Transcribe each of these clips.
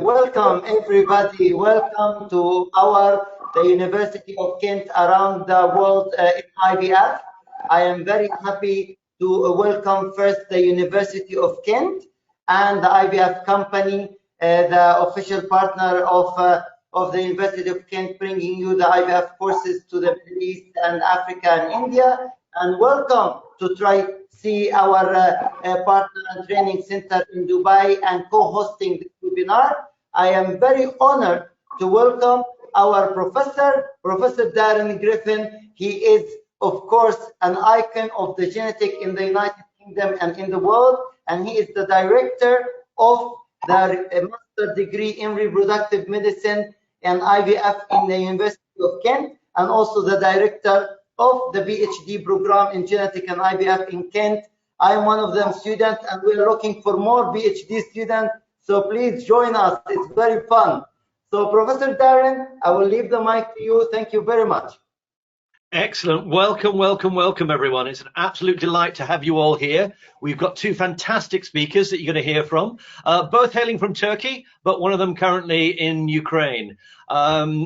Welcome everybody, welcome to the University of Kent around the world in IVF. I am very happy to welcome first the University of Kent and the IVF Company, the official partner of the University of Kent, bringing you the IVF courses to the Middle East and Africa and India. And welcome to see our partner and training center in Dubai and co-hosting this webinar. I am very honored to welcome our Professor Darren Griffin. He is, of course, an icon of the genetic in the United Kingdom and in the world, and he is the director of the master degree in reproductive medicine and IVF in the University of Kent, and also the director of the PhD program in genetic and IVF in Kent. I am one of them students, and we are looking for more PhD students, so please join us. It's very fun. So Professor Darren, I will leave the mic to you. Thank you very much. Excellent. Welcome, welcome, welcome, everyone. It's an absolute delight to have you all here. We've got two fantastic speakers that you're going to hear from, both hailing from Turkey, but one of them currently in Ukraine.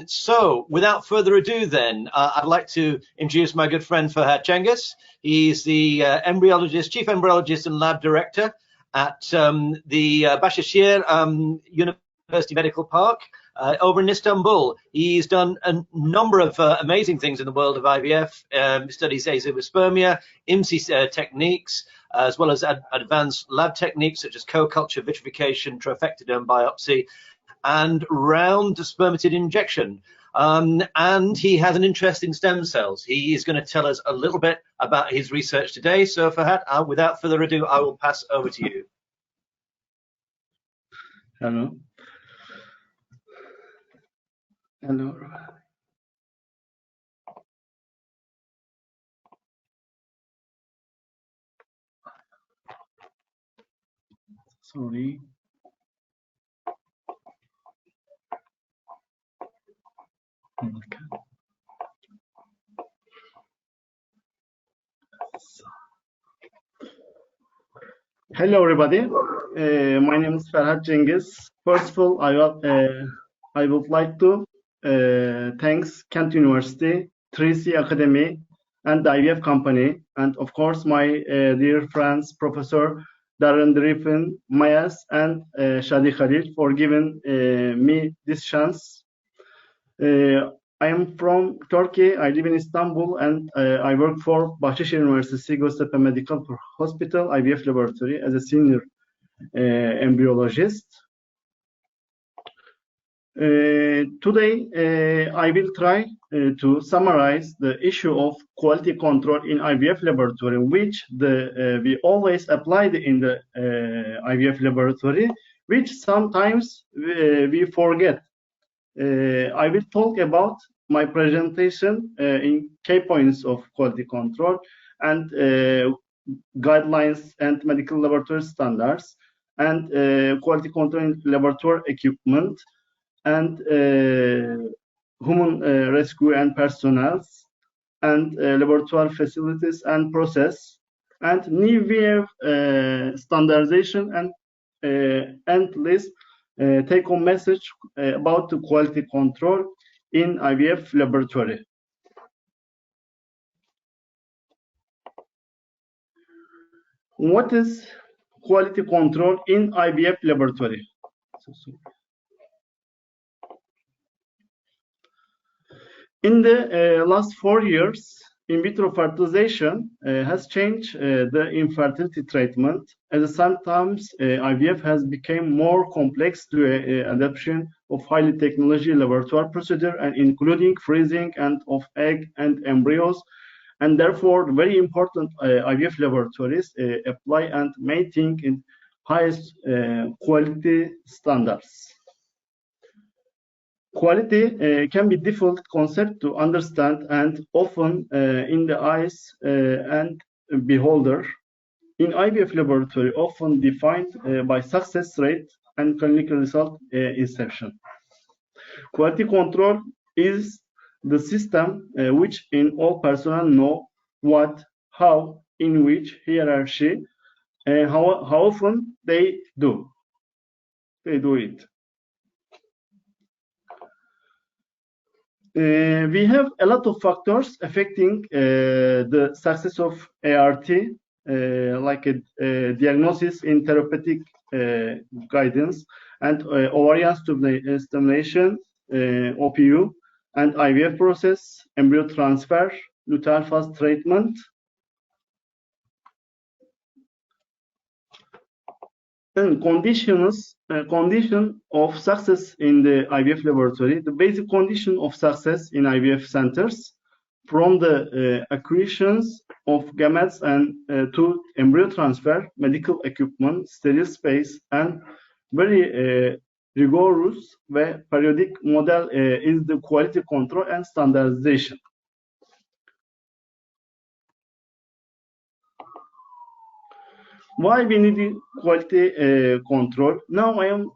So without further ado then, I'd like to introduce my good friend Ferhat Cengiz. He's the chief embryologist and lab director at the Başakşehir University Medical Park over in Istanbul. He's done a number of amazing things in the world of IVF, studies asovospermia, IMSI techniques, as well as advanced lab techniques such as co-culture, vitrification, trophectoderm biopsy, and round spermatid injection. And he has an interest in stem cells. He is going to tell us a little bit about his research today. So Ferhat, without further ado, I will pass over to you. Hello. Hello. Sorry. Okay. Hello, everybody. My name is Ferhat Cengiz. First of all, I would like to thanks Kent University, 3C Academy, and the IVF Company, and of course my dear friends, Professor Darren Griffin, Mayas, and Shadi Khalil for giving me this chance. I am from Turkey. I live in Istanbul, and I work for Başakşehir University Göztepe Medical Hospital IVF Laboratory as a senior embryologist. Today, I will try to summarize the issue of quality control in IVF laboratory, which we always applied in the IVF laboratory, which sometimes we forget. I will talk about my presentation in key points of quality control and guidelines and medical laboratory standards and quality control in laboratory equipment and human rescue and personnel and laboratory facilities and process and new IVF standardization and list take-home message about the quality control in IVF laboratory. What is quality control in IVF laboratory? In the last 4 years, in vitro fertilization has changed the infertility treatment, as sometimes IVF has become more complex to adoption of highly technology laboratory procedure, and including freezing and of egg and embryos, and therefore very important IVF laboratories apply and maintain in highest quality standards. Quality can be difficult concept to understand and often in the eyes and beholder. In IVF laboratory, often defined by success rate and clinical result inception. Quality control is the system which in all personnel know what, how, in which, hierarchy, and how often they do it. We have a lot of factors affecting the success of ART, like a diagnosis in therapeutic guidance and ovarian stimulation, OPU, and IVF process, embryo transfer, luteal phase treatment. And condition of success in the IVF laboratory. The basic condition of success in IVF centers, from the acquisitions of gametes and to embryo transfer, medical equipment, sterile space, and very rigorous periodic model is the quality control and standardization. Why we need quality control? Now I am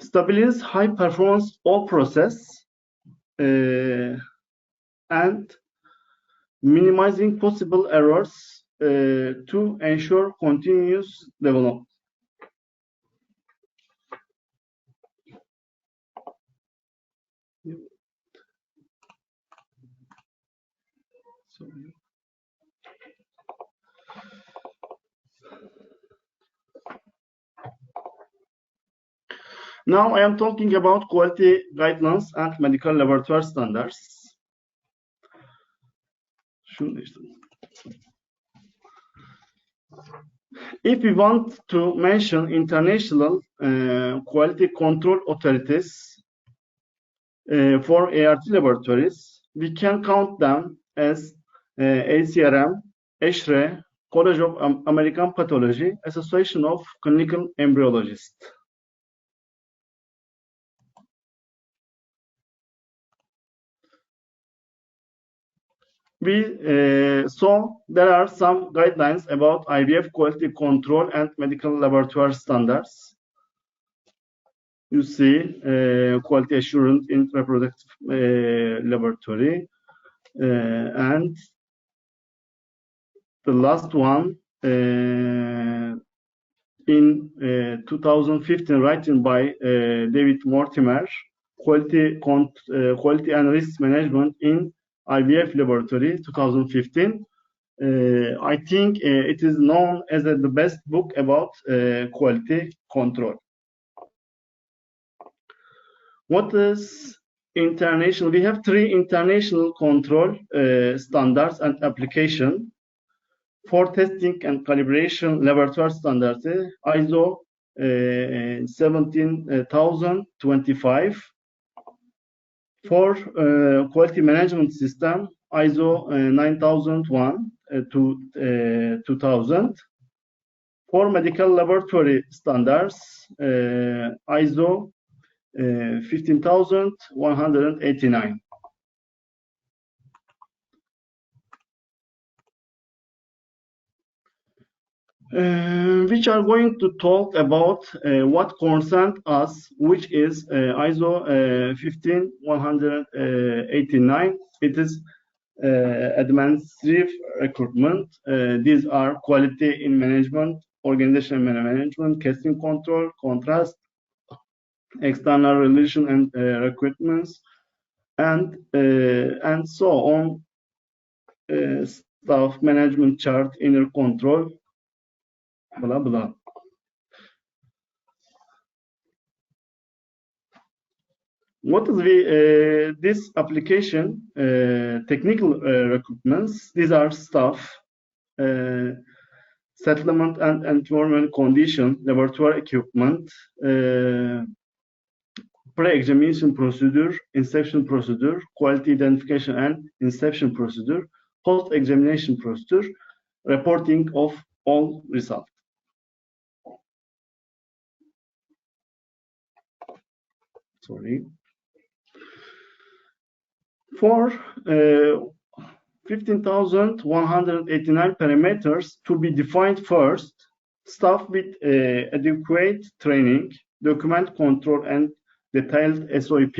stabilize high performance all process and minimizing possible errors to ensure continuous development. Now I am talking about quality guidelines and medical laboratory standards. If we want to mention international quality control authorities for ART laboratories, we can count them as ACRM, ESHRE, College of American Pathology, Association of Clinical Embryologists. So there are some guidelines about IVF quality control and medical laboratory standards. You see quality assurance in reproductive laboratory, and the last one in 2015, written by David Mortimer, quality and risk management in IVF laboratory, 2015. I think it is known as the best book about quality control. What is international? We have 3 international control standards and application. For testing and calibration laboratory standards, ISO 17025. For quality management system, ISO 9001 to 2000. For medical laboratory standards, ISO 15189. Which are going to talk about what concerns us, which is ISO 15189. It is administrative recruitment. These are quality in management, organization management, casting control, contrast, external relation and recruitments, and so on. Staff management chart, inner control, blah blah. What is this application? Technical recruitments. These are staff, settlement and environment condition, laboratory equipment, pre-examination procedure, inception procedure, quality identification and inception procedure, post-examination procedure, reporting of all results. Sorry. For 15,189 parameters to be defined first, staff with adequate training, document control and detailed SOP,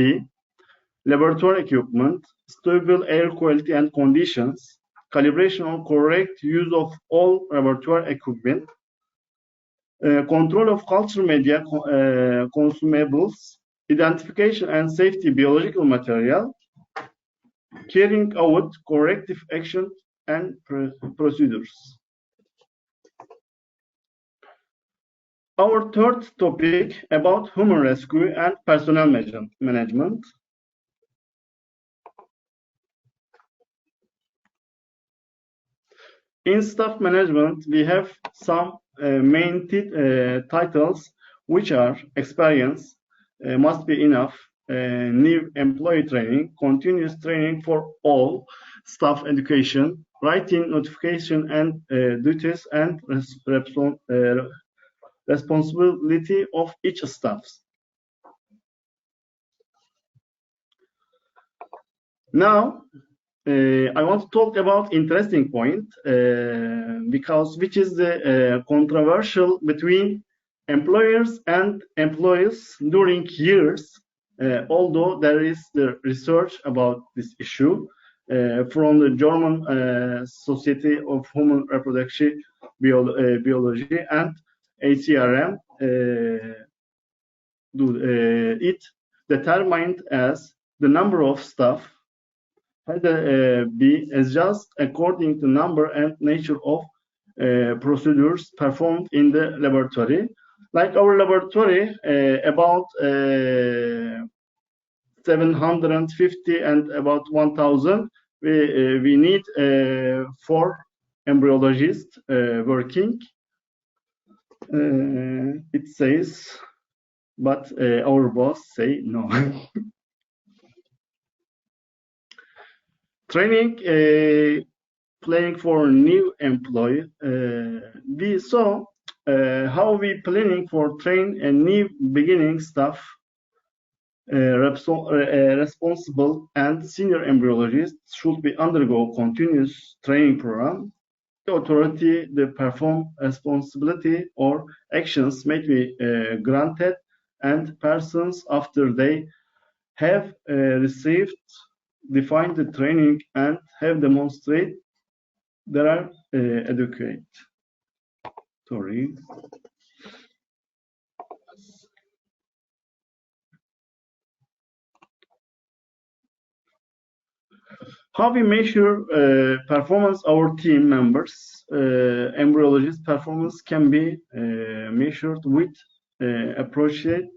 laboratory equipment, stable air quality and conditions, calibration or correct use of all laboratory equipment, control of culture media consumables, identification and safety biological material, carrying out corrective action and procedures. Our third topic about human rescue and personnel management. In staff management, we have some main titles, which are experience, must be enough, new employee training, continuous training for all, staff education, writing notification and duties and responsibility of each staff. Now, I want to talk about interesting point because which is the controversial between employers and employees during years. Although there is the research about this issue from the German Society of Human Reproductive Biology and ACRM, it determined as the number of staff had be adjusted according to number and nature of procedures performed in the laboratory. Like our laboratory, about 750 and about 1,000, we need 4 embryologists working. It says, but our boss say no. Training, planning for new employee. We saw how we planning for train a new beginning staff, responsible and senior embryologists should be undergo continuous training program. The authority, the perform responsibility or actions may be granted, and persons after they have received define the training and have demonstrated there are adequate. Sorry. How we measure performance our team members, embryologist performance can be measured with appropriate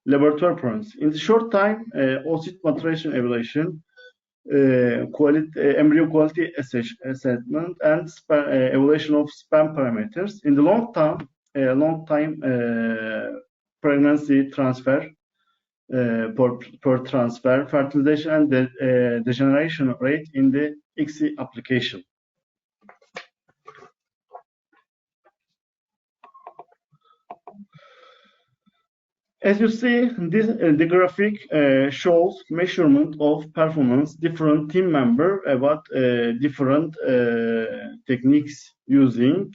laboratory parameters. In the short time, oocyte maturation evaluation, embryo quality assessment, and evaluation of sperm parameters. In the long time pregnancy transfer, per transfer, fertilization and degeneration rate in the ICSI application. As you see, the graphic shows measurement of performance, different team member about different techniques using.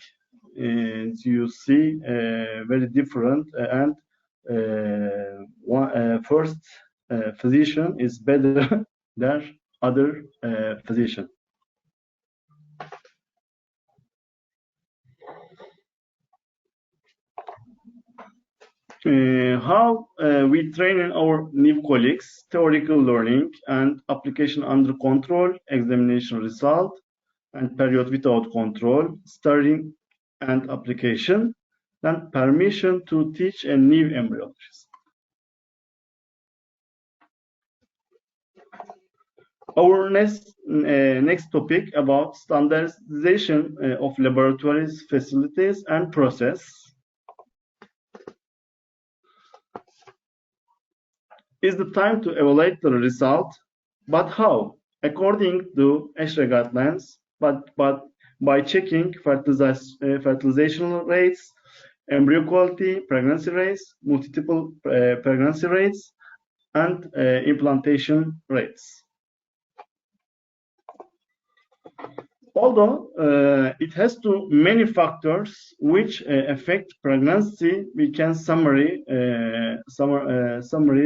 And you see very different and first physician is better than other physician. How we train our new colleagues, theoretical learning and application under control, examination result, and period without control, studying and application, then permission to teach a new embryologist. Our next topic about standardization of laboratories, facilities, and process. Is the time to evaluate the result, but how? According to ESHRE guidelines, but by checking fertilization rates, embryo quality, pregnancy rates, multiple pregnancy rates, and implantation rates. Although it has too many factors which affect pregnancy, we can summary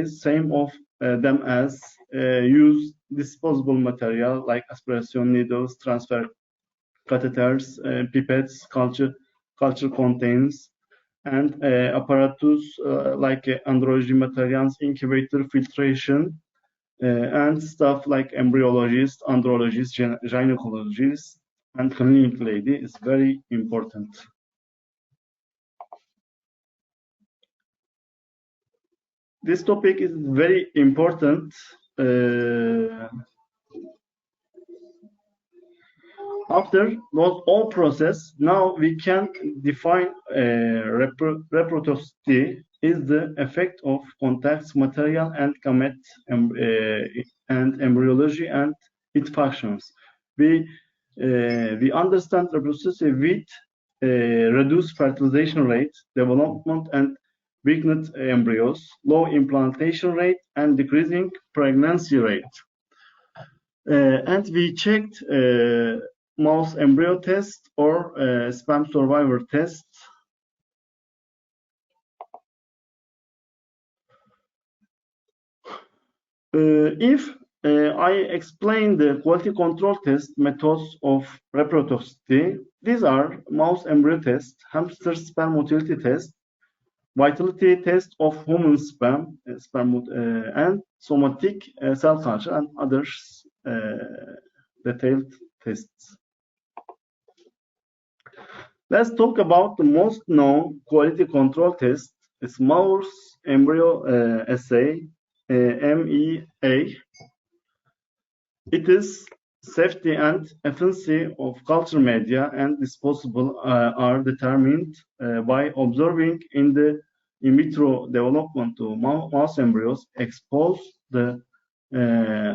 same of them as use disposable material like aspiration needles, transfer catheters, pipettes, culture containers, and apparatus like andrology materials, incubator filtration, and stuff like embryologists, andrologists, gynecologists, and clinic lady is very important. This topic is very important. After those all process, now we can define reproductivity is the effect of contact material and gamete and embryology and its functions. We understand reproductivity with reduced fertilization rate, development and weakened embryos, low implantation rate, and decreasing pregnancy rate. And we checked mouse embryo test or sperm survivor test. If I explain the quality control test methods of reproductivity, these are mouse embryo test, hamster sperm motility test, vitality test of human sperm, and somatic cell culture and others detailed tests. Let's talk about the most known quality control test. It's mouse embryo assay, MEA. It is safety and efficiency of culture media and disposable are determined by observing in the in vitro development to mouse embryos expose the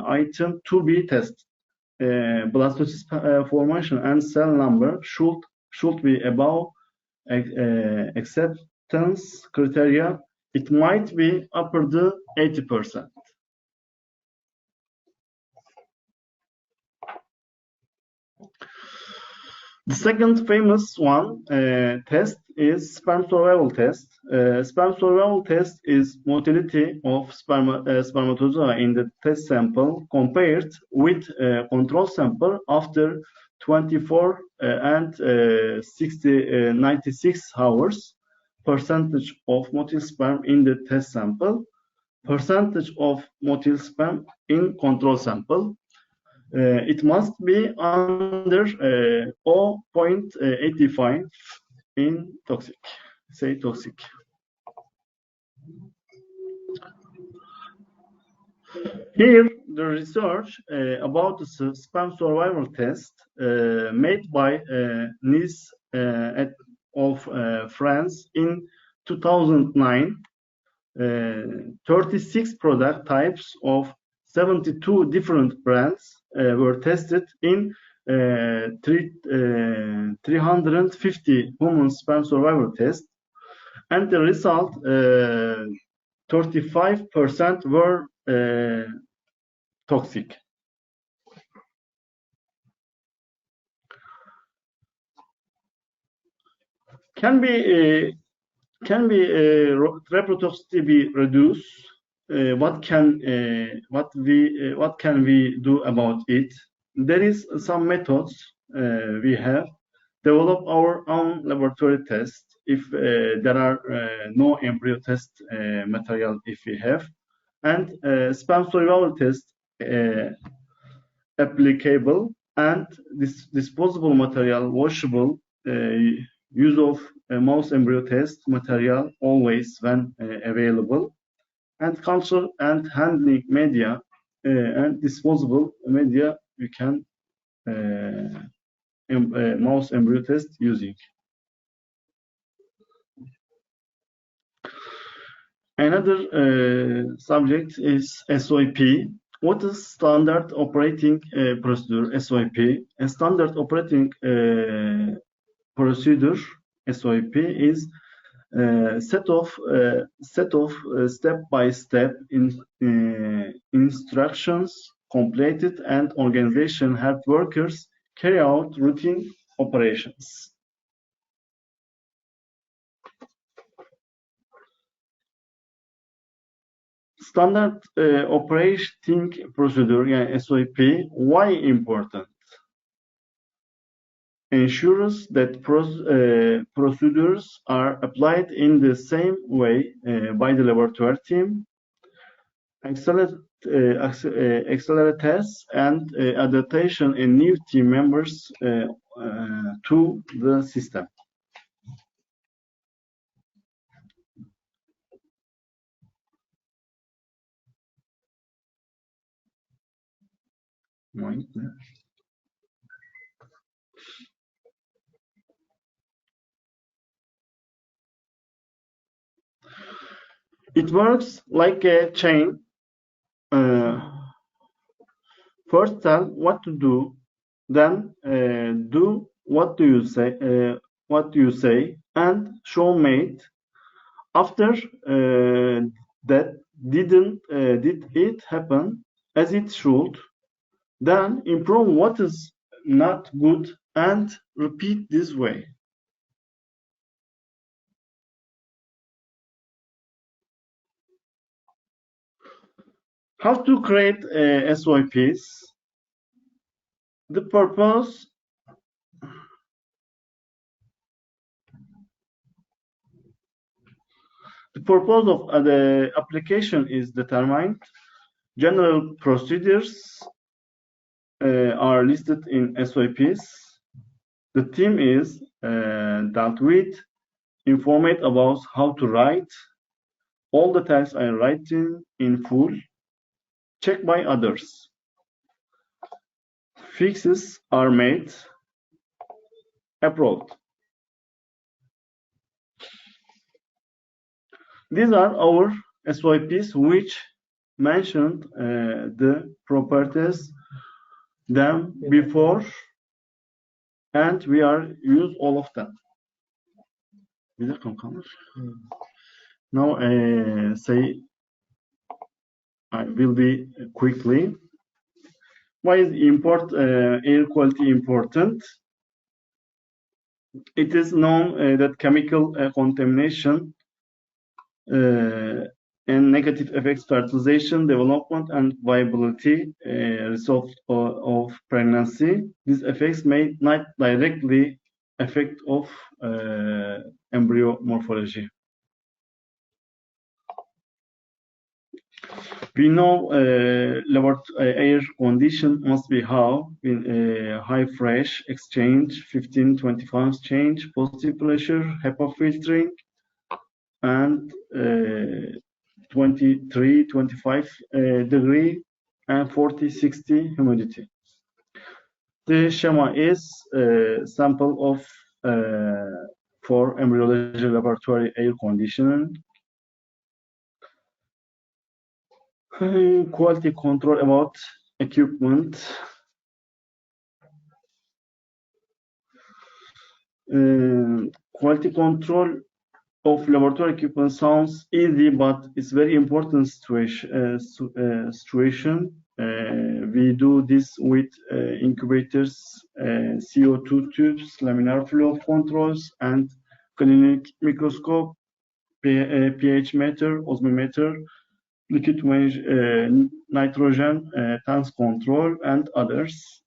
item to be tested. Blastocyst formation and cell number should be above acceptance criteria. It might be upper the 80%. The second famous one test is sperm survival test. Sperm survival test is motility of spermatozoa in the test sample compared with control sample after 24 and 96 hours, percentage of motile sperm in the test sample, percentage of motile sperm in control sample. It must be under 0.85 in toxic, say toxic. Here, the research about the sperm survival test made by Nice of France in 2009, 36 product types of 72 different brands were tested in 350 human sperm survival tests, and the result 35% were toxic. Can reproductivity be reduced? What can we do about it? There is some methods we have. Develop our own laboratory test if there are no embryo test material if we have, and sperm survival test applicable, and this disposable material washable, use of mouse embryo test material always when available, and culture and handling media and disposable media we can mouse embryo test using. Another subject is SOP. What is standard operating procedure, SOP? A standard operating procedure, SOP, is set of step-by-step instructions completed and organization help workers carry out routine operations. Standard operating procedure, yani SOP, why important? Ensures that procedures are applied in the same way by the laboratory team, accelerate tests and adaptation in new team members to the system. It works like a chain. First tell what to do, then do what do you say, and show mate. After that did it happen as it should, then improve what is not good and repeat this way. How to create SOPs? The purpose of the application is determined. General procedures are listed in SOPs. The team is dealt with, informed about how to write. All the tasks are written in full, checked by others. Fixes are made, approved. These are our SOPs which mentioned the properties them before, and we are use all of them. Now say I will be quickly. Why is air quality important? It is known that chemical contamination and negative effects fertilization, development, and viability result of pregnancy. These effects may not directly affect of embryo morphology. We know air condition must be high fresh exchange, 15-25 change, positive pressure, HEPA filtering, and 23-25 degree and 40-60 humidity. The schema is a sample of for embryology laboratory air conditioning. Quality control about equipment. Quality control of laboratory equipment sounds easy, but it's very important situation. We do this with incubators, CO2 tubes, laminar flow controls, and clinic microscope, pH meter, osmometer, liquid nitrogen tanks control, and others.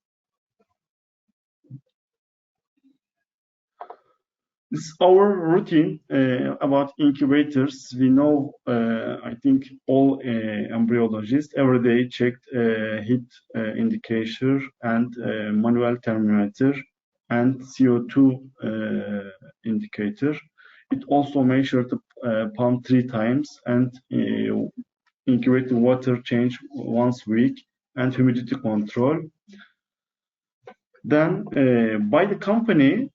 This is our routine about incubators. We know, I think, all embryologists every day checked heat indicator and manual thermometer and CO2 indicator. It also measured the pump 3 times and incubator water change once a week and humidity control. Then by the company,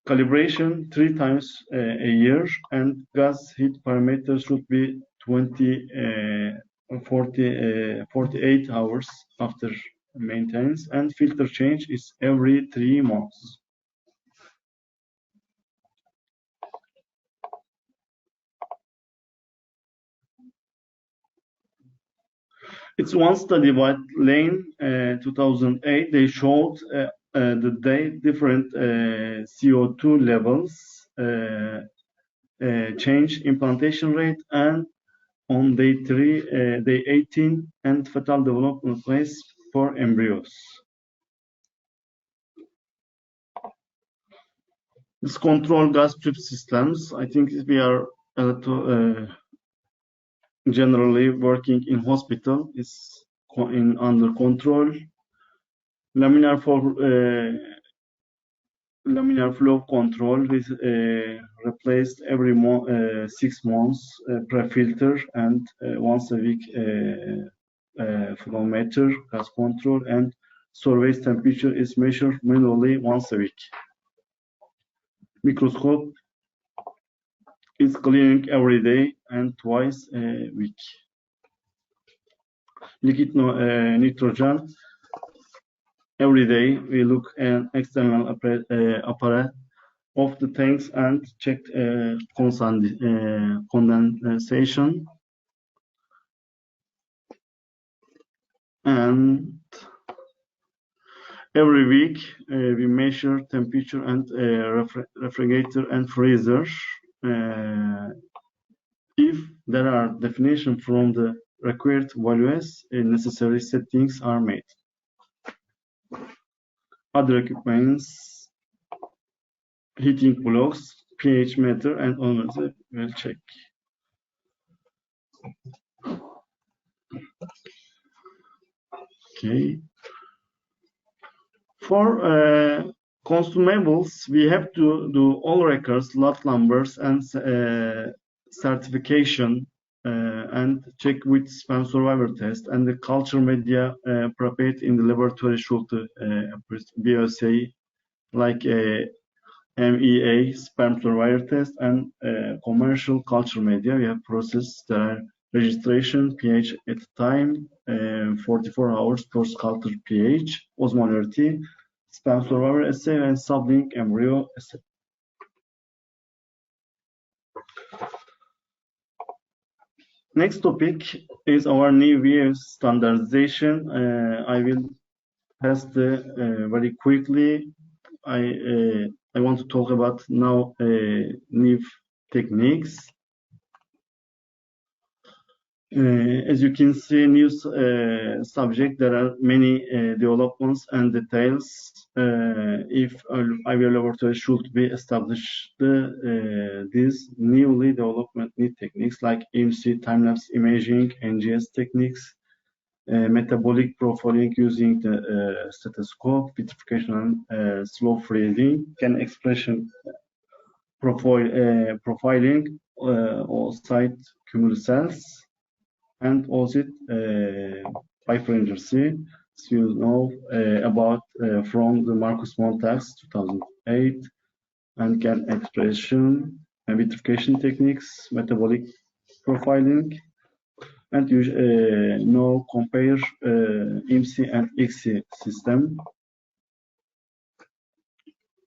calibration 3 times a year, and gas heat parameter should be 48 hours after maintenance, and filter change is every 3 months. It's one study by Lane, 2008. They showed the different CO2 levels, change implantation rate, and on day 18, and fetal development phase for embryos. This control gas tube systems, I think we are generally working in hospital, is under control. Laminar flow control is replaced every 6 months, pre-filter, and once a week flow meter, gas control, and surface temperature is measured manually once a week. Microscope is cleaning every day and twice a week. Liquid nitrogen, every day we look at external apparatus of the tanks and check condensation. And every week we measure temperature and refrigerator and freezer. If there are definitions from the required values, necessary settings are made. Other equipments, heating blocks, pH meter, and others will check. Okay. For consumables, we have to do all records, lot numbers, and certification, and check with sperm survivor test, and the culture media prepared in the laboratory should Biopsy, like MEA, sperm survivor test, and commercial culture media. We have processed registration, pH at time, 44 hours post culture pH, osmolarity, sperm survivor assay, and sublink embryo assay. Next topic is our new IVF standardization. I will pass very quickly. I want to talk about now new techniques. As you can see, new subject, there are many developments and details. If IVF laboratory should be established, these newly development new techniques like IMC, time-lapse imaging, NGS techniques, metabolic profiling using the stethoscope, vitrification, and slow freezing, can expression profiling, oocyte cumulus cells, and oocyte bifringency. So you know about from the Marcus Montax 2008, and can expression and vitrification techniques, metabolic profiling, and now compare IMC and ICSI system.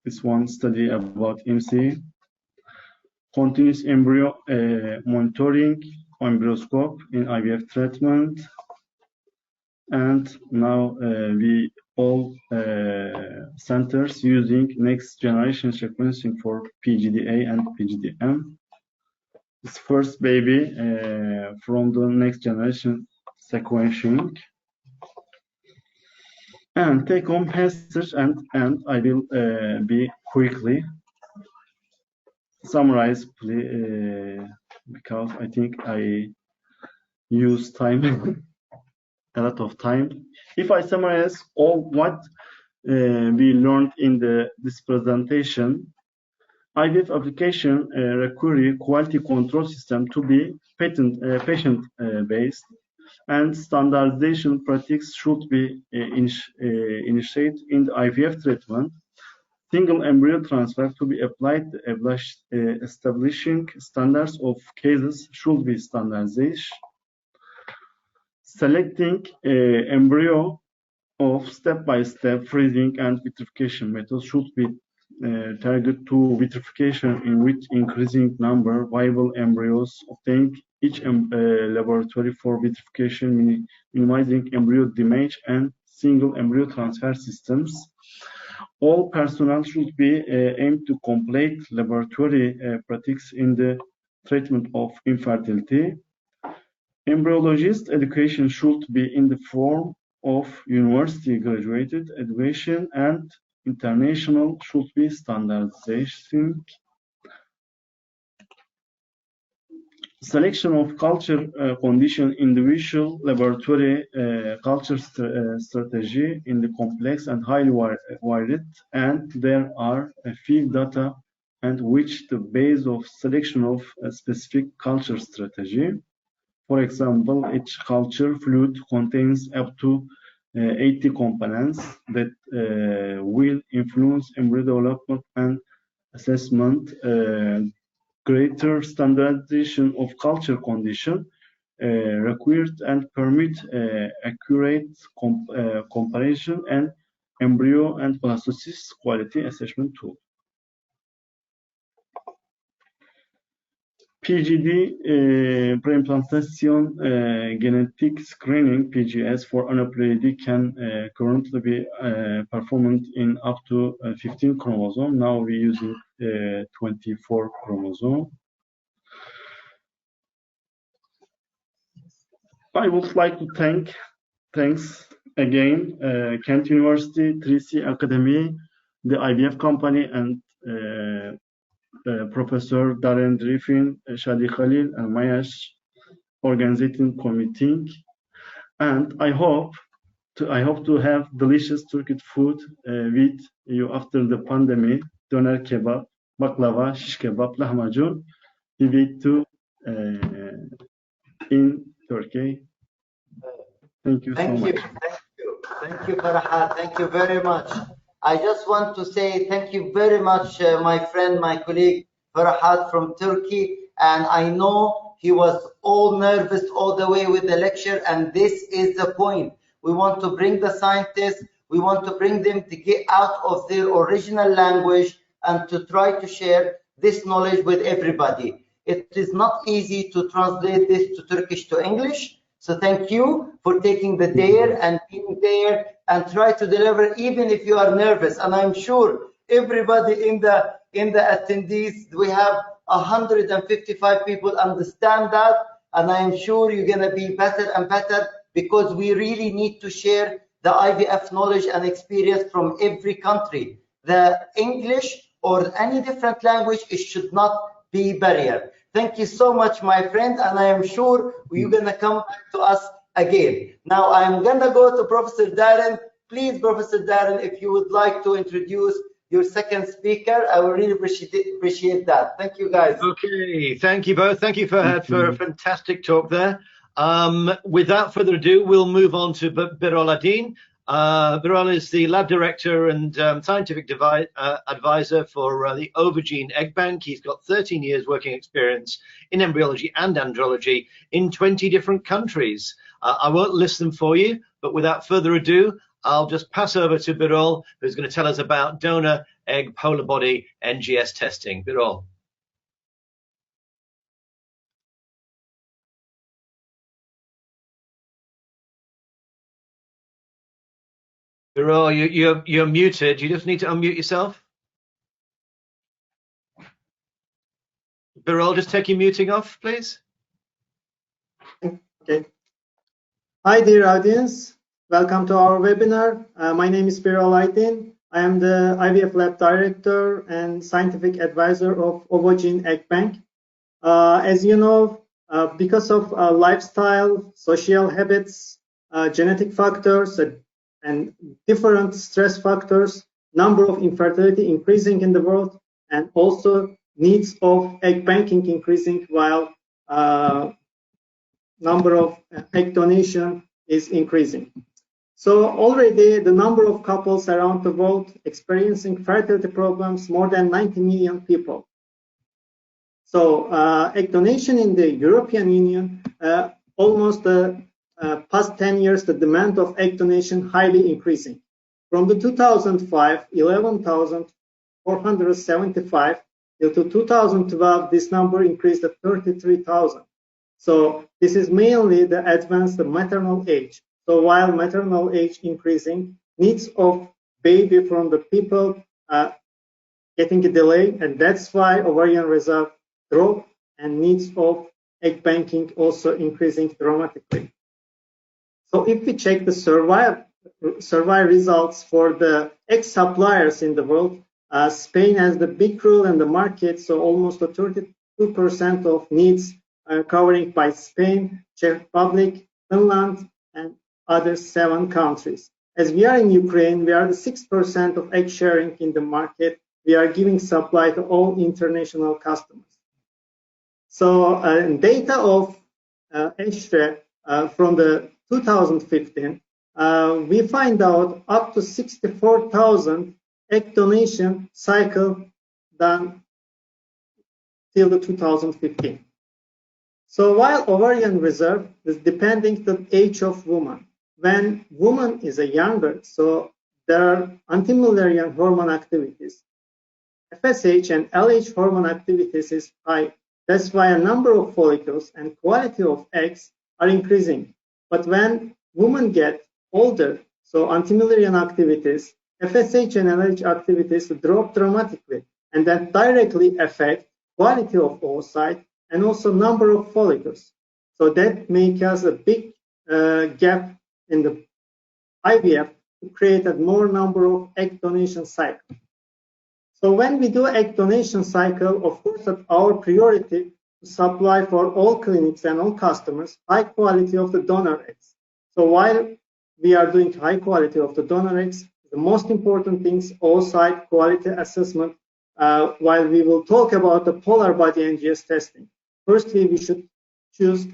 This one study about IMC, continuous embryo monitoring, embryoscope in IVF treatment, and now we all centers using next generation sequencing for PGDA and PGDM. This first baby from the next generation sequencing. And take home message, and I will be quickly summarize, because I think I use time a lot of time. If I summarize all what we learned in this presentation, IVF application require quality control system to be patient based, and standardization practices should be initiated in the IVF treatment. Single embryo transfer to be applied, establishing standards of cases should be standardized. Selecting embryo of step-by-step freezing and vitrification methods should be targeted to vitrification, in which increasing number viable embryos obtained each laboratory for vitrification, minimizing embryo damage, and single embryo transfer systems. All personnel should be aimed to complete laboratory practice in the treatment of infertility. Embryologist education should be in the form of university graduated education, and international should be standardization. Selection of culture condition individual laboratory culture strategy in the complex and highly varied, and there are a few data and which the base of selection of a specific culture strategy. For example, each culture fluid contains up to 80 components that will influence embryo development and assessment. Greater standardization of culture condition required and permit accurate comparison and embryo and blastocyst quality assessment tool. PGD, pre-implantation genetic screening, PGS, for aneuploidy can currently be performed in up to 15 chromosomes. Now we're using 24 chromosomes. I would like to thanks again Kent University, 3C Academy, the IVF Company, and Professor Darren Griffin, Shadi Khalil, and Mayash organizing committee. And I hope to have delicious Turkish food with you after the pandemic. Döner kebab, baklava, shish kebab, lahmacun. We wait to in Turkey. Thank you so much. Thank you, Farhat. Thank you very much. I just want to say thank you very much, my friend, my colleague, Farhat from Turkey. And I know he was all nervous all the way with the lecture, and this is the point. We want to bring the scientists, we want to bring them to get out of their original language and to try to share this knowledge with everybody. It is not easy to translate this to Turkish to English. So thank you for taking the dare and being there and try to deliver even if you are nervous. And I'm sure everybody in the attendees, we have 155 people understand that. And I'm sure you're going to be better and better, because we really need to share the IVF knowledge and experience from every country. The English or any different language, it should not be barrier. Thank you so much, my friend, and I am sure you're going to come back to us again. Now, I'm going to go to Professor Darren. Please, Professor Darren, if you would like to introduce your second speaker, I would really appreciate that. Thank you, guys. Okay, thank you both. Thank you for a fantastic talk there. Without further ado, we'll move on to Birol Adin. Birol is the lab director and scientific advisor for the Ovogene Egg Bank. He's got 13 years working experience in embryology and andrology in 20 different countries. I won't list them for you, but without further ado, I'll just pass over to Birol, who's going to tell us about donor egg polar body NGS testing. Birol. Birol, you're muted. You just need to unmute yourself. Birol, just take your muting off, please. Okay. Hi, dear audience. Welcome to our webinar. My name is Birol Adin. I am the IVF Lab Director and Scientific Advisor of Ovogene Egg Bank. As you know, because of lifestyle, social habits, genetic factors, and different stress factors, number of infertility increasing in the world, and also needs of egg banking increasing, while number of egg donation is increasing. So already the number of couples around the world experiencing fertility problems, more than 90 million people. So egg donation in the European Union, almost the past 10 years, the demand of egg donation highly increasing. From the 2005, 11,475, till to 2012, this number increased to 33,000. So this is mainly the advanced maternal age. So while maternal age increasing, needs of baby from the people getting a delay, and that's why ovarian reserve drop and needs of egg banking also increasing dramatically. So if we check the survey results for the egg suppliers in the world, Spain has the big role in the market, so almost 32% of needs are covering by Spain, Czech Republic, Finland, and other 7 countries. As we are in Ukraine, we are the 6% of egg sharing in the market. We are giving supply to all international customers. So data of ESHRE from the 2015, we find out up to 64,000 egg donation cycle done till the 2015. So while ovarian reserve is depending the age of woman. When woman is a younger, so there are anti-Mullerian hormone activities. FSH and LH hormone activities is high. That's why a number of follicles and quality of eggs are increasing. But when women get older, so anti-Mullerian activities, FSH and LH activities drop dramatically, and that directly affect quality of oocyte and also number of follicles. So that makes us a big gap in the IVF to create a more number of egg donation cycles. So when we do egg donation cycle, of course, our priority to supply for all clinics and all customers high quality of the donor eggs. So while we are doing high quality of the donor eggs, the most important things oocyte quality assessment. While we will talk about the Polar Body NGS testing, firstly we should choose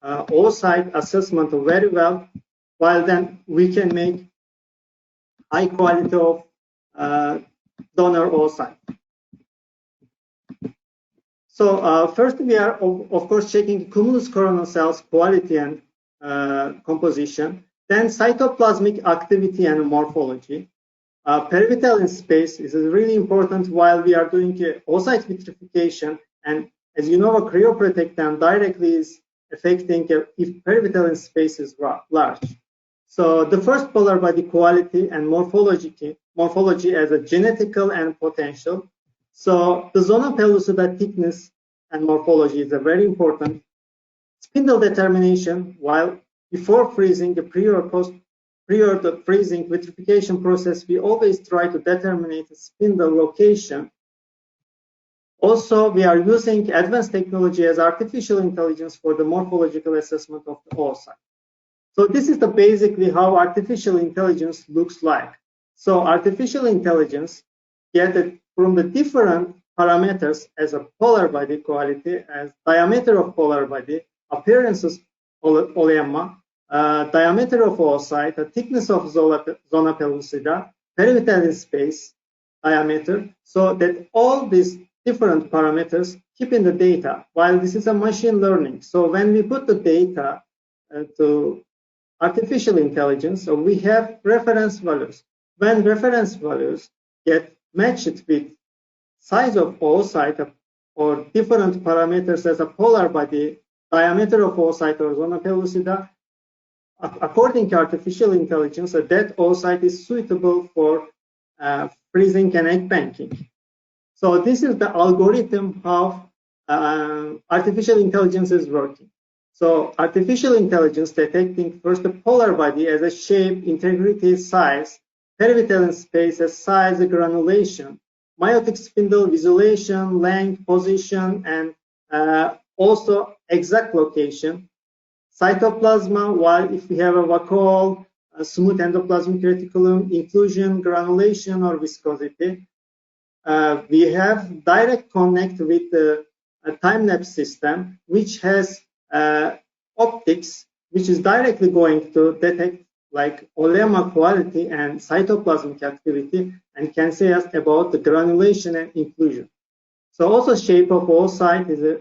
oocyte assessment very well. While then we can make high quality of donor oocyte. So first we are of course checking cumulus coronal cells quality and composition, then cytoplasmic activity and morphology. Perivitellin space is really important while we are doing oocyte vitrification, and as you know, a cryoprotectant directly is affecting if perivitellin space is large. So the first polar body quality and morphology as a genetical and potential. So the zona pellucida thickness and morphology is a very important. Spindle determination, while before freezing, the prior the freezing vitrification process, we always try to determine the spindle location. Also, we are using advanced technology as artificial intelligence for the morphological assessment of the oocyte. So this is basically how artificial intelligence looks like. So artificial intelligence gathered from the different parameters as a polar body quality, as diameter of polar body, appearances olemma, diameter of oocyte, the thickness of zona pellucida, perivitellin space, diameter, so that all these different parameters keep in the data, while this is a machine learning. So when we put the data to artificial intelligence, so we have reference values. When reference values get matched with size of oocyte or different parameters as a polar body, diameter of oocyte or zona pellucida, according to artificial intelligence, that oocyte is suitable for freezing and egg banking. So this is the algorithm how artificial intelligence is working. So artificial intelligence detecting first the polar body as a shape, integrity, size, perivitellin space as size, granulation, meiotic spindle, visualization, length, position, and also exact location. Cytoplasma, while if we have a vacuole, a smooth endoplasmic reticulum, inclusion, granulation, or viscosity. We have direct connect with the time-lapse system, which has optics, which is directly going to detect like olemma quality and cytoplasmic activity, and can say us about the granulation and inclusion. So also shape of oocyte is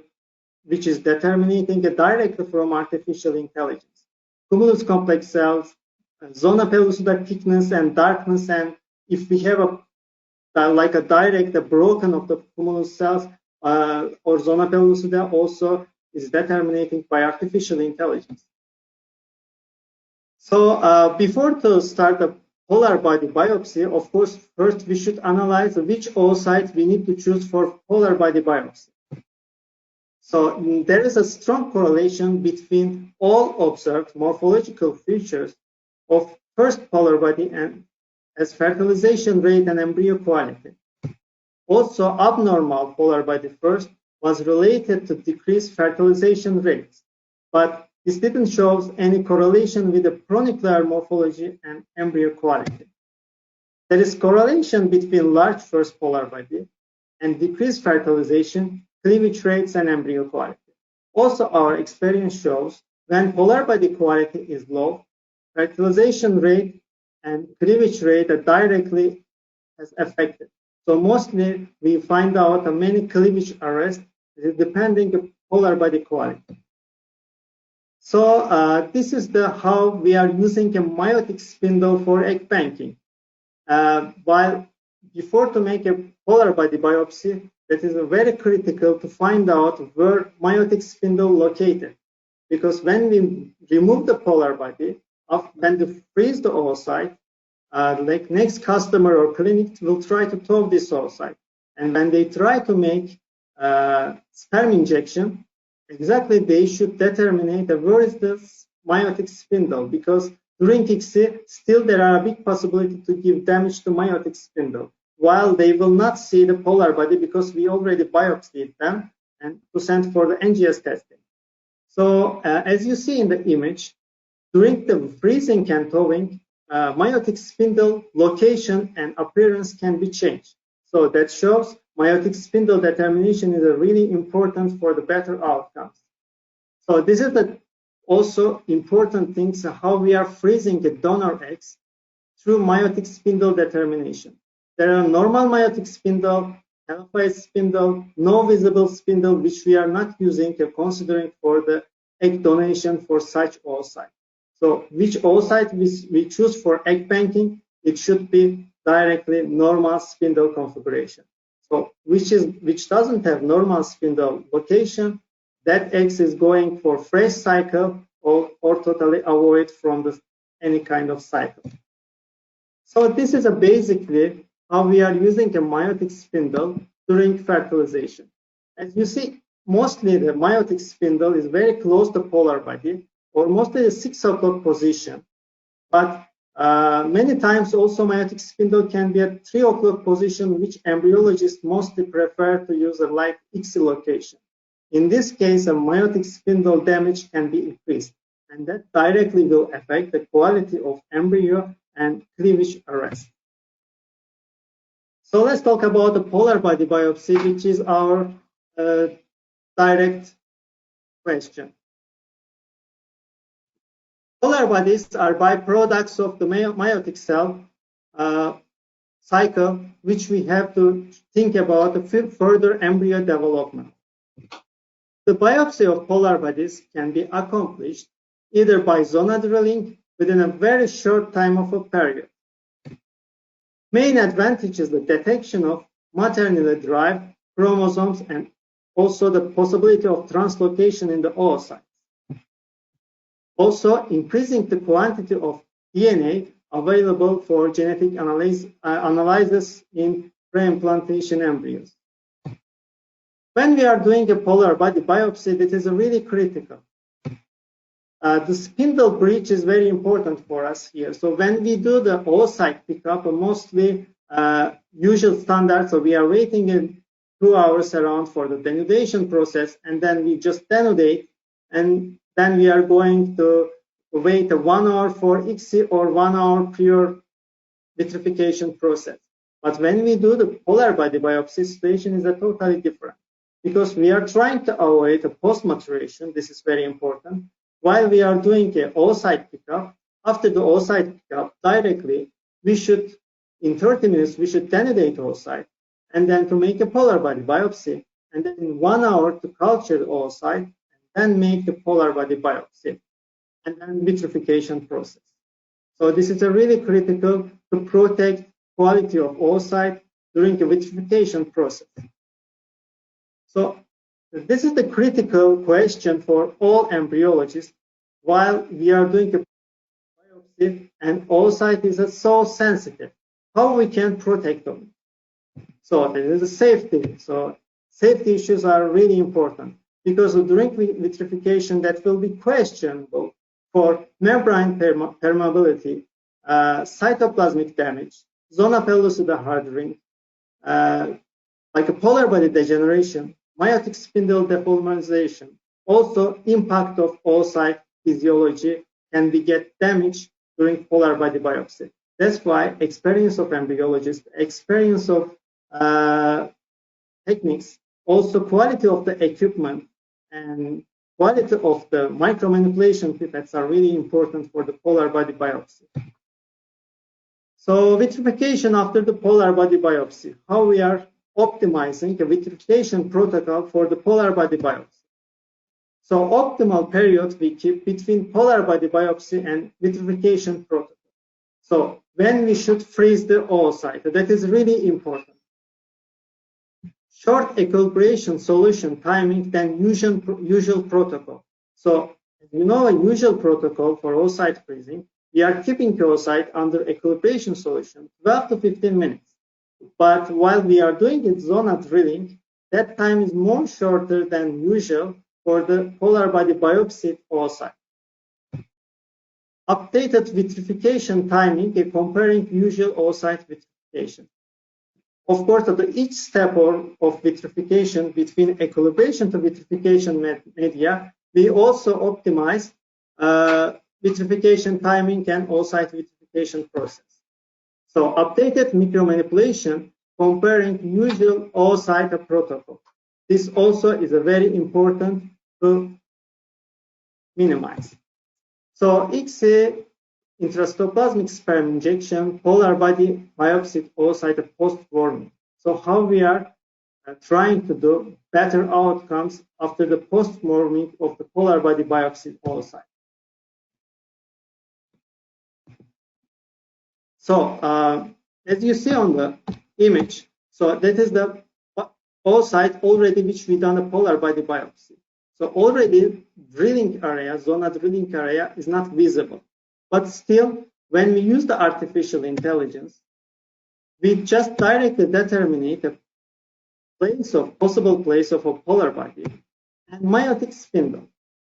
which is determining directly from artificial intelligence. Cumulus complex cells, zona pellucida thickness and darkness, and if we have like a direct broken of the cumulus cells or zona pellucida also is determined by artificial intelligence. So before to start a polar body biopsy, of course, first we should analyze which oocyte we need to choose for polar body biopsy. So there is a strong correlation between all observed morphological features of first polar body and as fertilization rate and embryo quality. Also, abnormal polar body first was related to decreased fertilization rates, but this didn't show any correlation with the pronuclear morphology and embryo quality. There is correlation between large first polar body and decreased fertilization, cleavage rates, and embryo quality. Also, our experience shows when polar body quality is low, fertilization rate and cleavage rate are directly as affected. So mostly we find out many cleavage arrest depending on polar body quality. So this is how we are using a meiotic spindle for egg banking. While before to make a polar body biopsy, that is very critical to find out where meiotic spindle located. Because when we remove the polar body, when we freeze the oocyte, like next customer or clinic will try to tow this oocyte. And when they try to make sperm injection, exactly they should determine where is the meiotic spindle, because during ICSI, still there are a big possibility to give damage to meiotic spindle, while they will not see the polar body because we already biopsied them and to send for the NGS testing. So as you see in the image, during the freezing and towing, meiotic spindle location and appearance can be changed. So that shows meiotic spindle determination is really important for the better outcomes. So this is the also important things how we are freezing the donor eggs through meiotic spindle determination. There are normal meiotic spindle, half-life spindle, no visible spindle, which we are not using considering for the egg donation for such oocyte. So which oocyte we choose for egg banking, it should be directly normal spindle configuration. So which doesn't have normal spindle location, that egg is going for fresh cycle or totally avoid from any kind of cycle. So this is basically how we are using a meiotic spindle during fertilization. As you see, mostly the meiotic spindle is very close to polar body, or mostly the 6 o'clock position. But many times also meiotic spindle can be at 3 o'clock position, which embryologists mostly prefer to use a light ICSI location. In this case, a meiotic spindle damage can be increased, and that directly will affect the quality of embryo and cleavage arrest. So let's talk about the polar body biopsy, which is our direct question. Polar bodies are byproducts of the meiotic cell cycle, which we have to think about the further embryo development. The biopsy of polar bodies can be accomplished either by zona drilling within a very short time of a period. Main advantage is the detection of maternally derived chromosomes and also the possibility of translocation in the oocytes. Also, increasing the quantity of DNA available for genetic analysis in pre-implantation embryos. When we are doing a polar body biopsy, that is really critical. The spindle breach is very important for us here. So when we do the oocyte pickup, mostly usual standard, so we are waiting 2 hours around for the denudation process, and then we just denudate, and then we are going to wait 1 hour for ICSI or 1 hour pure vitrification process. But when we do the polar body biopsy, situation is totally different, because we are trying to avoid a post-maturation. This is very important. While we are doing an oocyte pickup, after the oocyte pickup, directly, we should, in 30 minutes, we should denudate oocyte, and then to make a polar body biopsy, and then in 1 hour to culture the oocyte, and then make the polar body biopsy, and then vitrification process. So this is really critical to protect quality of oocyte during the vitrification process. So this is the critical question for all embryologists while we are doing a biopsy, and oocyte is so sensitive. How we can protect them? So there is a safety. So safety issues are really important. because during vitrification that will be questionable for membrane permeability, cytoplasmic damage, zona pellucida hardening, like a polar body degeneration, meiotic spindle depolymerization. Also, impact of oocyte physiology can be get damaged during polar body biopsy. That's why experience of embryologists, experience of techniques, also quality of the equipment and quality of the micromanipulation pipettes are really important for the polar body biopsy. So vitrification after the polar body biopsy, how we are optimizing a vitrification protocol for the polar body biopsy. So optimal period we keep between polar body biopsy and vitrification protocol. So when we should freeze the oocyte, that is really important. Short equilibration solution timing than usual protocol. So you know a usual protocol for oocyte freezing, we are keeping the oocyte under equilibration solution 12 to 15 minutes. But while we are doing it zona drilling, that time is more shorter than usual for the polar body biopsy oocyte. Updated vitrification timing comparing usual oocyte vitrification. Of course, at each step of vitrification between equilibration to vitrification media, we also optimize vitrification timing and oocyte vitrification process. So updated micromanipulation comparing usual oocyte protocol. This also is a very important to minimize. So ICSI, intrastoplasmic sperm injection, polar body biopsy oocyte post-warming. So how we are trying to do better outcomes after the post-warming of the polar body biopsy oocyte. So as you see on the image, so that is the oocyte already which we done a polar body biopsy. So already drilling area, zona drilling area is not visible. But still, when we use the artificial intelligence, we just directly determine the possible place of a polar body and meiotic spindle.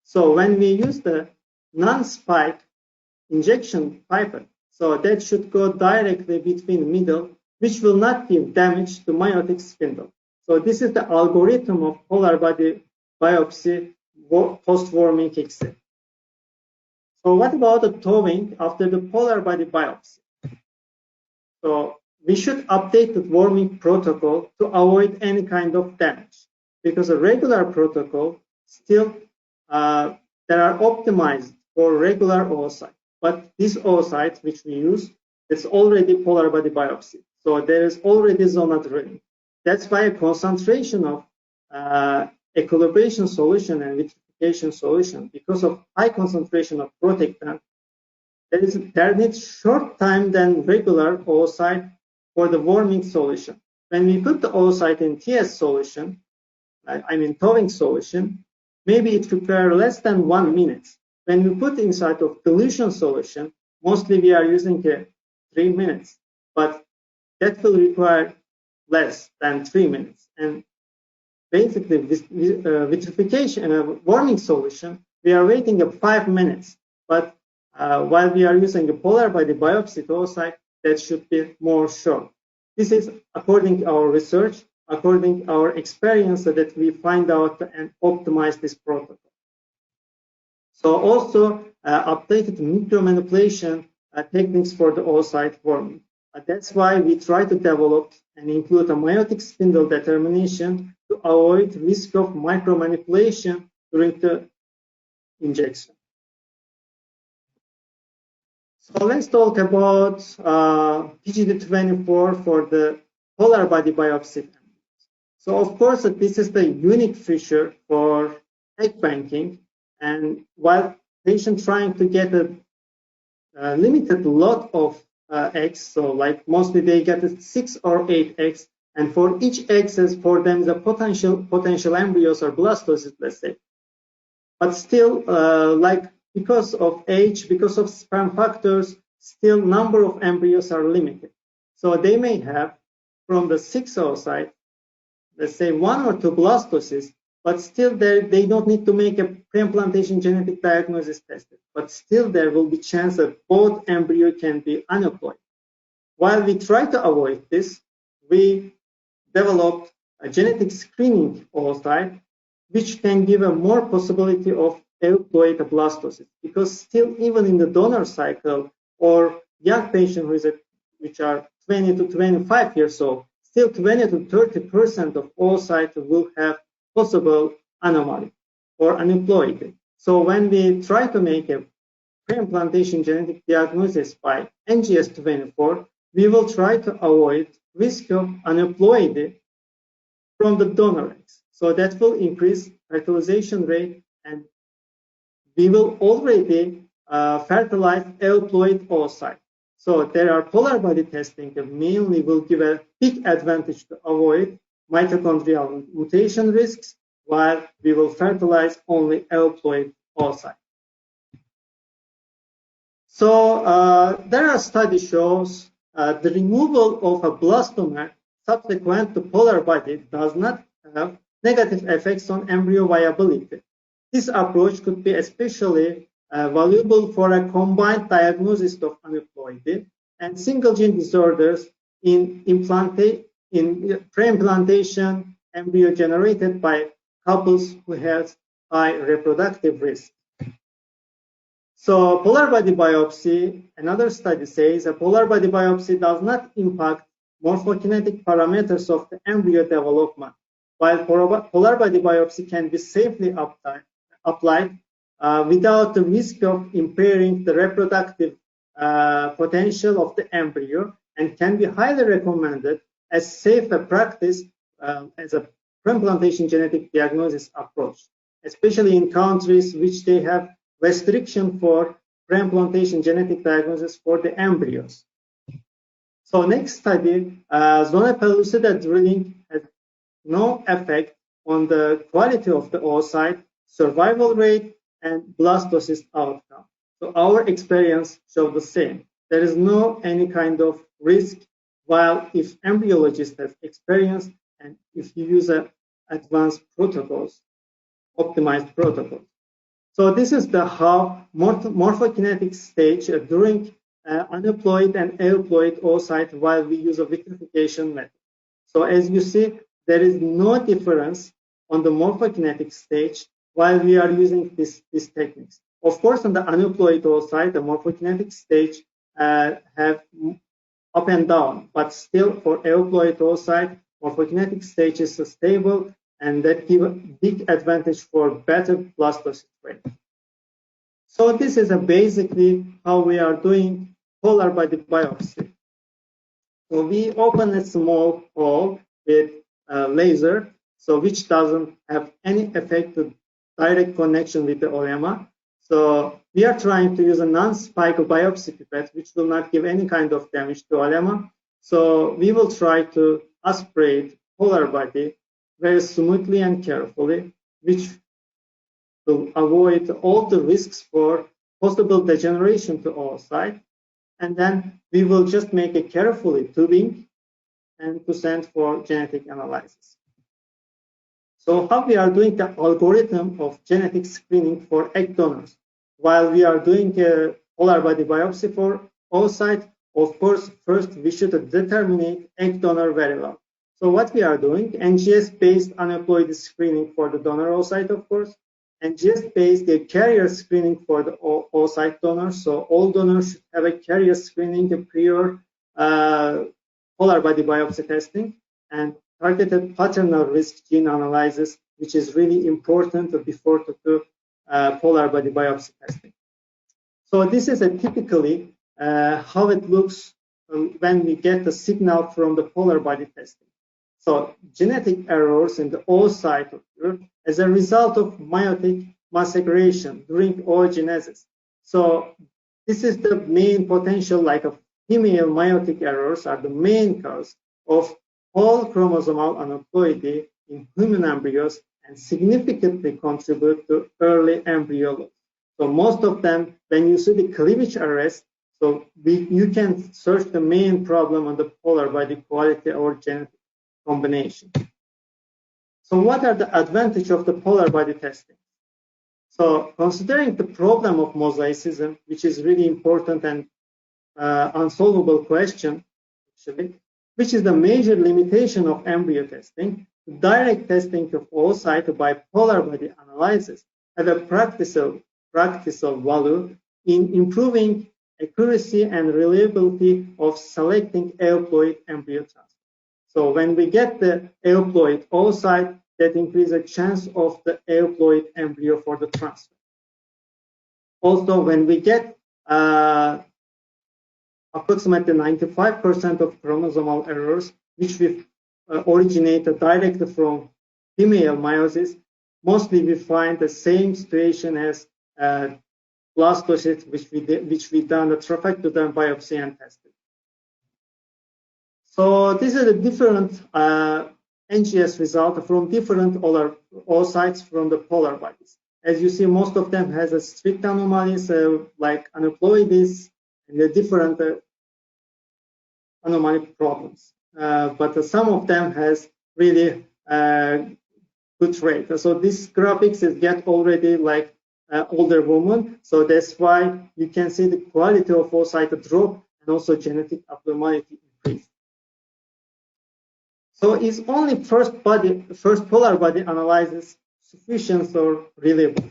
So when we use the non-spike injection pipette, so that should go directly between middle, which will not give damage to meiotic spindle. So this is the algorithm of polar body biopsy post-warming ICSI. So what about the towing after the polar body biopsy? So we should update the warming protocol to avoid any kind of damage, because a regular protocol still they are optimized for regular oocyte. But this oocyte which we use, it's already polar body biopsy. So there is already zona drilling. That's why a concentration of equilibration solution and vitrification solution, because of high concentration of protectant, there needs short time than regular oocyte for the warming solution. When we put the oocyte in TS solution, towing solution, maybe it requires less than 1 minute. When we put inside of dilution solution, mostly we are using 3 minutes, but that will require less than 3 minutes. And basically, vitrification warming solution, we are waiting 5 minutes. But while we are using a polar body biopsy oocyte, that should be more short. This is according to our research, according to our experience that we find out and optimize this protocol. So also updated micromanipulation techniques for the oocyte warming. That's why we try to develop and include a meiotic spindle determination to avoid risk of micromanipulation during the injection. So let's talk about PGT24 for the polar body biopsy. So of course, this is the unique feature for egg banking. And while patient trying to get a limited lot of eggs, so like mostly they get 6 or 8 eggs, and for each egg says for them the potential embryos or blastocysts, let's say. But still, because of age, because of sperm factors, still number of embryos are limited. So they may have from the 6 oocyte, let's say 1 or 2 blastocysts, but still they don't need to make a pre-implantation genetic diagnosis test. But still there will be chance that both embryo can be aneuploid. While we try to avoid this, we developed a genetic screening oocyte, which can give a more possibility of euploid blastocyst, because still even in the donor cycle or young patients which are 20 to 25 years old, still 20 to 30% of oocytes will have possible anomaly or aneuploidy. So when we try to make a pre-implantation genetic diagnosis by NGS24, we will try to avoid risk of aneuploidy from the donor eggs. So that will increase fertilization rate, and we will already fertilize euploid oocyte. So there are polar body testing that mainly will give a big advantage to avoid mitochondrial mutation risks, while we will fertilize only euploid oocyte. So there are study shows the removal of a blastoma subsequent to polar body does not have negative effects on embryo viability. This approach could be especially valuable for a combined diagnosis of aneuploidy and single gene disorders in pre-implantation embryo generated by couples who have high reproductive risk. So polar body biopsy, another study says a polar body biopsy does not impact morphokinetic parameters of the embryo development, while polar body biopsy can be safely applied without the risk of impairing the reproductive potential of the embryo, and can be highly recommended as safe a practice as a pre-implantation genetic diagnosis approach, especially in countries which they have restriction for pre-implantation genetic diagnosis for the embryos. So next study, zona pellucida drilling has no effect on the quality of the oocyte, survival rate, and blastocyst outcome. So our experience showed the same. There is no any kind of risk, while if embryologist has experience and if you use advanced protocols, optimized protocols. So this is the how morphokinetic stage during aneuploid and euploid oocyte while we use a vitrification method. So as you see, there is no difference on the morphokinetic stage while we are using these techniques. Of course, on the aneuploid oocyte, the morphokinetic stage have up and down, but still for euploid oocyte, morphokinetic stage is stable, and that gives a big advantage for better blastocyst rate. So this is basically how we are doing polar body biopsy. So we open a small hole with a laser, so which doesn't have any effect to direct connection with the olemma. So we are trying to use a non-spike biopsy pipette, which will not give any kind of damage to olemma. So we will try to aspirate polar body very smoothly and carefully, which will avoid all the risks for possible degeneration to oocyte. And then we will just make it carefully tubing and to send for genetic analysis. So how we are doing the algorithm of genetic screening for egg donors? While we are doing a polar body biopsy for oocyte, of course, first we should determine egg donor very well. So what we are doing, NGS-based aneuploidy screening for the donor oocyte, of course, NGS-based carrier screening for the oocyte donor. So all donors should have a carrier screening prior polar body biopsy testing, and targeted paternal risk gene analysis, which is really important before to do polar body biopsy testing. So this is typically how it looks when we get the signal from the polar body testing. So genetic errors in the oocyte occur as a result of meiotic massacration during oogenesis. So this is the main potential, like a female meiotic errors are the main cause of all chromosomal aneuploidy in human embryos and significantly contribute to early embryo loss. So most of them, when you see the cleavage arrest, so you can search the main problem on the polar body quality or genetic combination. So what are the advantages of the polar body testing? So considering the problem of mosaicism, which is really important and unsolvable question, actually, which is the major limitation of embryo testing, direct testing of oocyte by polar body analysis have a practical value in improving accuracy and reliability of selecting euploid embryo transfer. So when we get the euploid oocyte, that increases the chance of the euploid embryo for the transfer. Also, when we get approximately 95% of chromosomal errors, which we originate directly from female meiosis, mostly we find the same situation as blastocysts, which we done a trophectoderm biopsy and tested. So this is a different NGS result from different oocytes from the polar bodies. As you see, most of them has a strict anomalies like aneuploidies and the different anomaly problems. But some of them has really good rate. So this graphics is get already like older woman. So that's why you can see the quality of oocyte drop and also genetic abnormality increase. So is only first polar body analysis sufficient or reliable?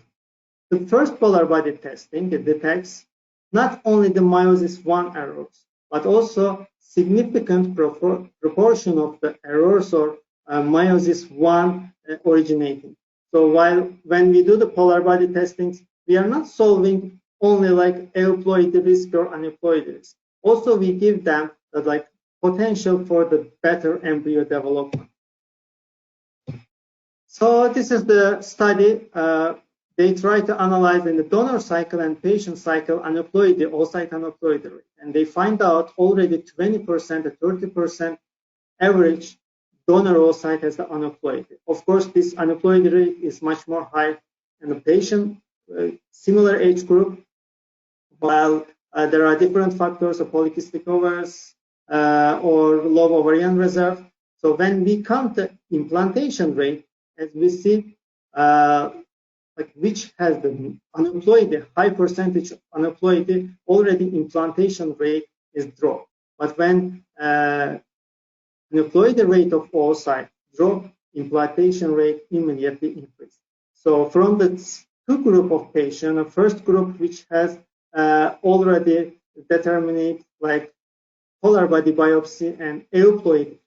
The first polar body testing detects not only the meiosis 1 errors, but also significant proportion of the errors or meiosis 1 originating. So when we do the polar body testings, we are not solving only like euploid risk or aneuploid risk. Also, we give them like potential for the better embryo development. So this is the study. They try to analyze in the donor cycle and patient cycle aneuploidy, oocyte aneuploidy rate. And they find out already 20% to 30% average donor oocyte has the aneuploidy. Of course, this aneuploidy rate is much more high in the patient, similar age group, while there are different factors of polycystic ovaries or low ovarian reserve. So when we count the implantation rate, as we see, like which has the aneuploidy, high percentage of aneuploidy, already implantation rate is dropped. But when aneuploidy rate of oocyte drop, implantation rate immediately increase. So from the two group of patients, the first group which has already determined like polar body biopsy and euploid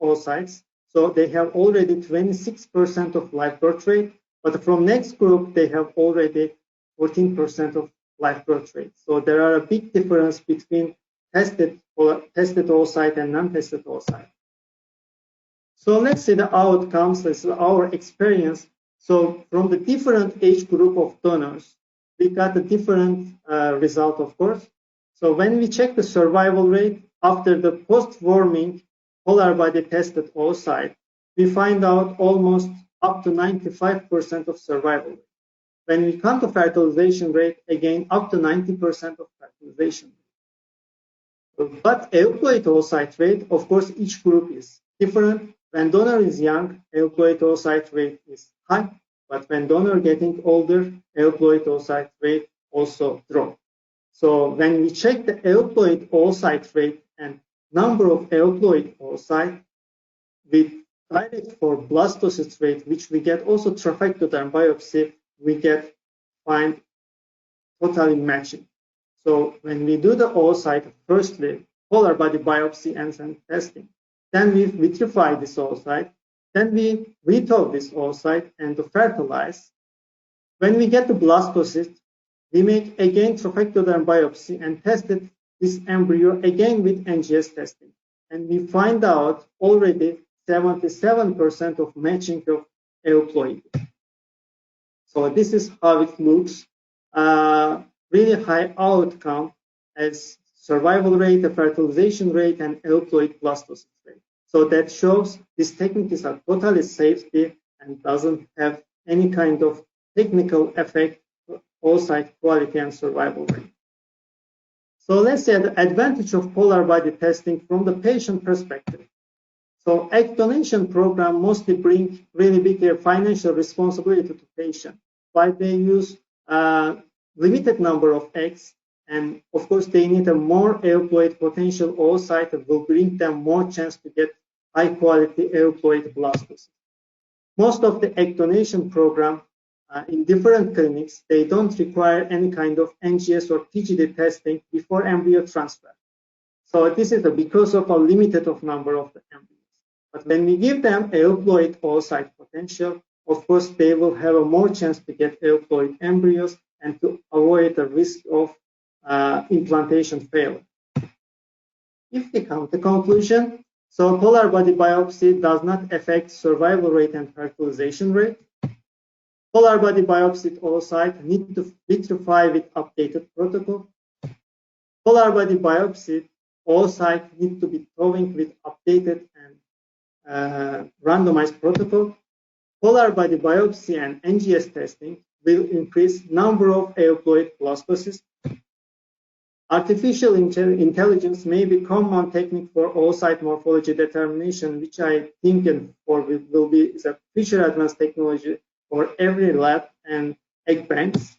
oocytes, so they have already 26% of live birth rate. But from next group, they have already 14% of live birth rate. So there are a big difference between tested oocyte and non-tested oocyte. So let's see the outcomes. This is our experience. So from the different age group of donors, we got a different result, of course. So when we check the survival rate after the post-warming polar body tested oocyte, we find out almost up to 95% of survival rate. When we come to fertilization rate, again, up to 90% of fertilization rate. But euploid oocyte rate, of course, each group is different. When donor is young, euploid oocyte rate is high, but when donor getting older, euploid oocyte rate also drop. So when we check the euploid oocyte rate and number of euploid oocyte with direct for blastocyst rate, which we get also trophectoderm biopsy, we find totally matching. So when we do the oocyte, firstly, polar body biopsy and then testing, then we vitrify this oocyte, then we retow this oocyte and to fertilize. When we get the blastocyst, we make again trophectoderm biopsy and tested this embryo again with NGS testing. And we find out already 77% of matching of euploid. So this is how it looks. Really high outcome as survival rate, fertilization rate, and euploid blastocyst rate. So that shows this technique is a totally safety and doesn't have any kind of technical effect on oocyte quality and survival rate. So let's say the advantage of polar body testing from the patient perspective. So egg donation program mostly bring really big financial responsibility to patient, but they use limited number of eggs, and of course they need a more euploid potential oocyte that will bring them more chance to get high quality euploid blastocysts. Most of the egg donation program in different clinics, they don't require any kind of NGS or PGT testing before embryo transfer. So this is because of a limited of number of the embryos. But when we give them euploid oocyte potential, of course, they will have a more chance to get euploid embryos and to avoid the risk of implantation failure. If we come to conclusion, so polar body biopsy does not affect survival rate and fertilization rate. Polar body biopsy oocyte need to vitrify with updated protocol. Polar body biopsy oocyte need to be thawing with updated and randomized protocol. Polar body biopsy and NGS testing will increase number of euploid blastocysts. Artificial intelligence may be common technique for oocyte morphology determination, which I think will be a future advanced technology for every lab and egg banks.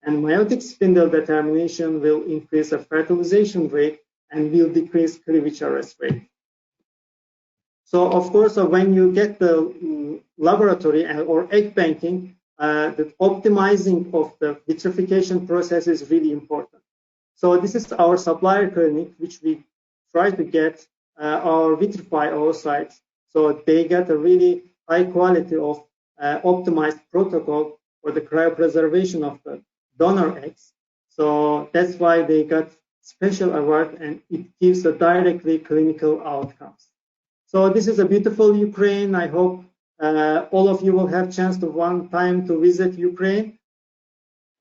And meiotic spindle determination will increase the fertilization rate and will decrease cleavage arrest rate. So of course, when you get the laboratory or egg banking, the optimizing of the vitrification process is really important. So this is our supplier clinic, which we try to get our vitrify oocytes, so they get a really high quality of optimized protocol for the cryopreservation of the donor eggs. So that's why they got special award, and it gives a directly clinical outcomes. So this is a beautiful Ukraine. I hope all of you will have chance to one time to visit Ukraine.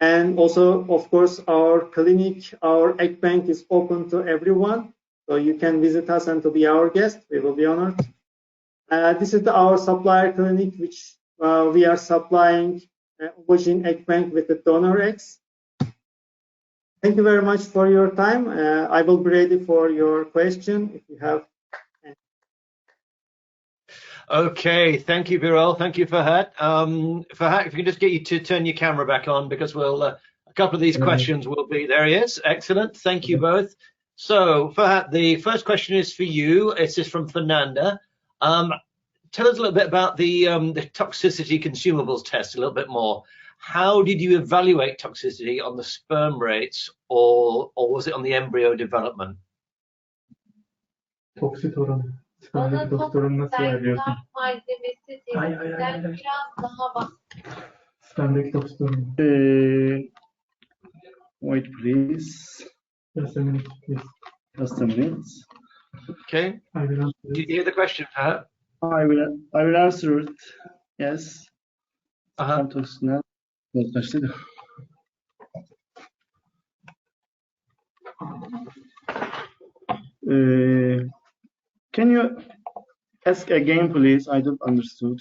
And also, of course, our clinic, our egg bank is open to everyone. So you can visit us and to be our guest. We will be honored. This is our supplier clinic, which we are supplying Ovogene egg bank with the donor eggs. Thank you very much for your time. I will be ready for your question if you have. Okay, thank you, Birol. Thank you, Ferhat. Ferhat, if you can just get you to turn your camera back on, because we'll a couple of these questions will be there. He is. Excellent. Thank you both. So, Ferhat, the first question is for you. This is from Fernanda. Tell us a little bit about the toxicity consumables test a little bit more. How did you evaluate toxicity on the sperm rates, or was it on the embryo development? Toksit oranı. Spermdeki toksit oranı nasıl ayarlıyorsun? Hayır. Biraz daha bas. Spermdeki toksit oranı. Wait, please. Just a minute, please. Just a minute. Okay. Did you hear the question, Ferhat? I will answer it. Yes. Can you ask again, please? I don't understood.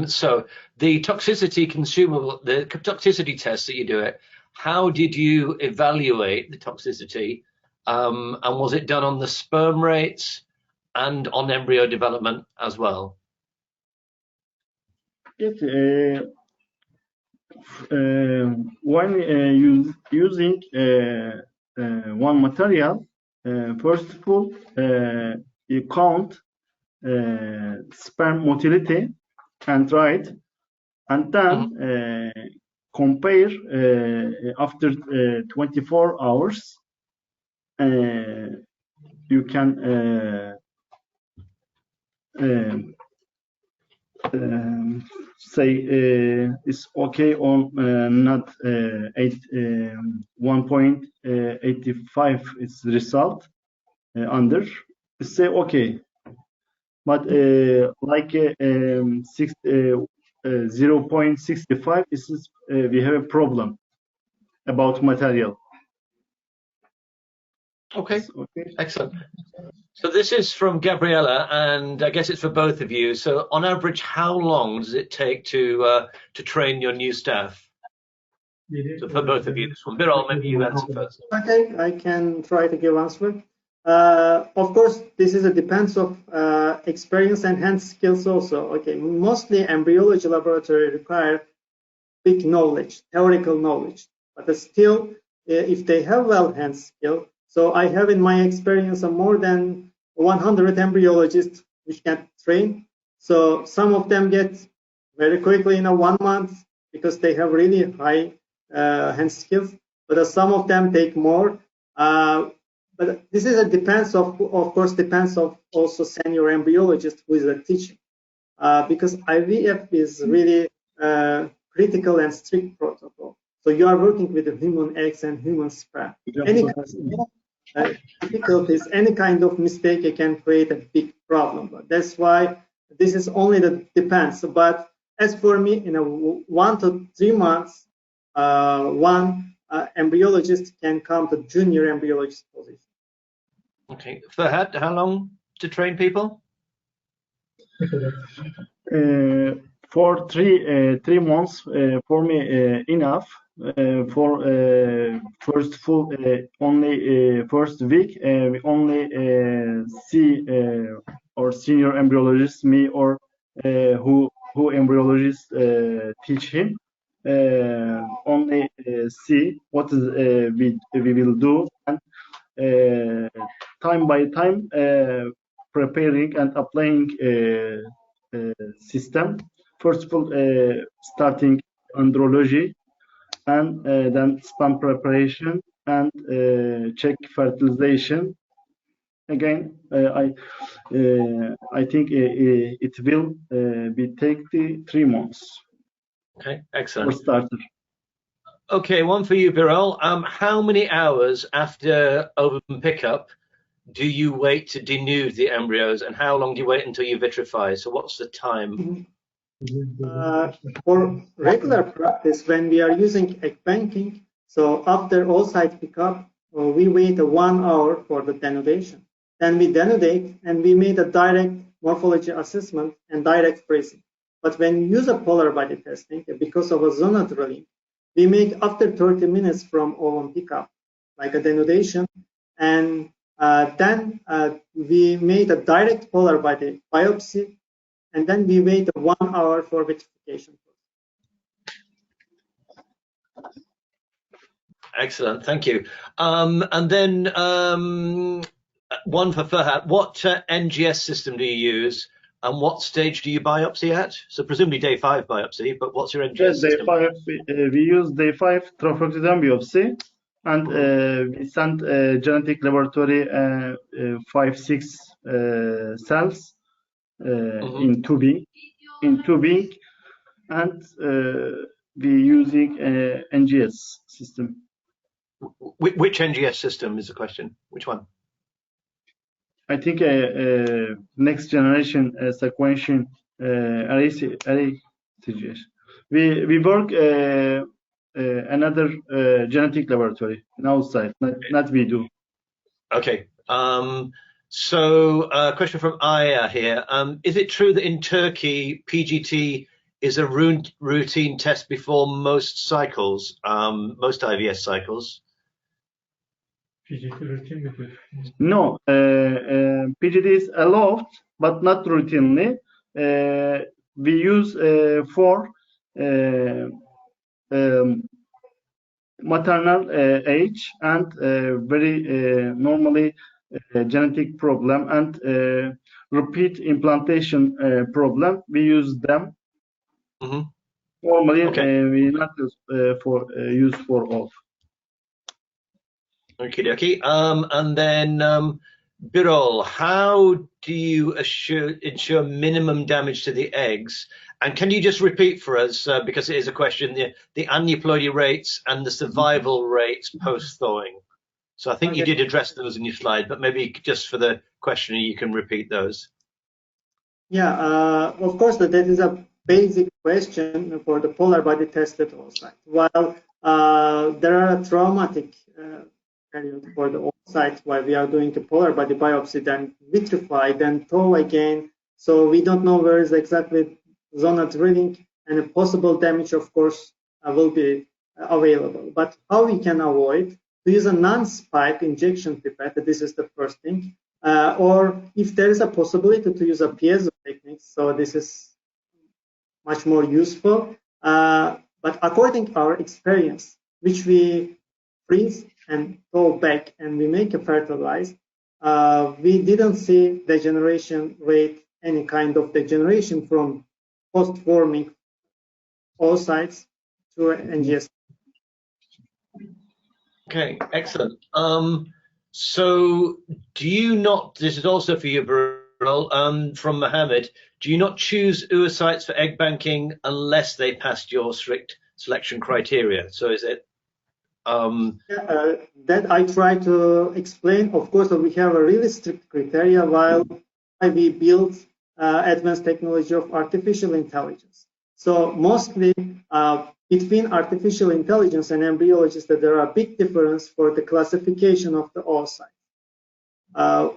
So the toxicity consumable, the toxicity test that you do it, how did you evaluate the toxicity? And was it done on the sperm rates and on embryo development as well? Yes, when using one material, first of all, you count sperm motility and right, and then compare after 24 hours. You can say it's okay or not. 1.85 is the result under. Say okay, but like 0.65 is we have a problem about material. Okay. Excellent. So this is from Gabriella, and I guess it's for both of you. So on average, how long does it take to train your new staff? So for both of you, this one. Birol, maybe you answer first. Okay, I can try to give answer. Of course, this is a depends of experience and hand skills also. Okay, mostly embryology laboratory require big knowledge, theoretical knowledge, but still, if they have well hand skill, so I have in my experience more than 100 embryologists which can train. So some of them get very quickly in a 1 month because they have really high hand skills, but some of them take more. But this is a depends of course depends of also senior embryologist who is teaching, because IVF is really critical and strict protocol. So you are working with the human eggs and human sperm. Any difficulties, any kind of mistake can create a big problem. But that's why this is only the depends. But as for me, in a 1 to 3 months, one embryologist can come to junior embryologist position. Okay, Fahad, how long to train people? For three months for me enough. For first full only first week we only see or senior embryologist me or who embryologist teach him only see what is we will do, and time by time preparing and applying system. First of all, starting andrology, and then sperm preparation and check fertilization. Again, I think it will be take the 3 months. Okay, excellent. For starter. Okay, one for you, Birol. How many hours after ovum pickup do you wait to denude the embryos, and how long do you wait until you vitrify? So what's the time? For regular practice, when we are using egg banking, so after oocyte pickup, we wait 1 hour for the denudation. Then we denudate and we made a direct morphology assessment and direct freezing. But when you use a polar body testing, because of a zona drilling, we make after 30 minutes from ovum pickup, like a denudation, and then we made a direct polar body biopsy, and then we wait 1 hour for vitrification. Excellent, thank you. And then one for Fahad. What NGS system do you use, and what stage do you biopsy at? So presumably day 5 biopsy, but what's your NGS system? Day 5, we use day 5 trophoctodon biopsy, and we send genetic laboratory 5-6 cells in tubing, and we using NGS system. Which NGS system is the question? Which one? I think next generation sequencing array CGS. We work another genetic laboratory outside, not we do. Okay. So question from Aya here. Is it true that in Turkey, PGT is a routine test before most cycles, most IVF cycles? PGT routine. No, PGT is allowed, but not routinely. We use for maternal age and very normally genetic problem and repeat implantation problem. We use them. Normally, we not use for all. Okie dokie. And then Birol, how do you ensure minimum damage to the eggs? And can you just repeat for us, because it is a question, the aneuploidy rates and the survival rates post-thawing? So I think you did address those in your slide, but maybe just for the questioner, you can repeat those. Yeah, of course, that is a basic question for the polar body tested oocyte. While there are a traumatic period for the oocyte while we are doing the polar body biopsy, then vitrify, then thaw again. So we don't know where is exactly zona drilling, and a possible damage, of course, will be available. But how we can avoid to use a non-spike injection pipette. This is the first thing. Or if there is a possibility to use a piezo technique, so this is much more useful. But according to our experience, which we freeze and throw back and we make a fertilized, we didn't see degeneration rate, any kind of degeneration from post-forming oocytes to NGS. Okay, excellent. So do you not, this is also for you, Birol, from Mohammed, do you not choose oocytes for egg banking unless they passed your strict selection criteria? So is it? That I try to explain. Of course, we have a really strict criteria while we build advanced technology of artificial intelligence. So mostly between artificial intelligence and embryologists, that there are big difference for the classification of the oocyte.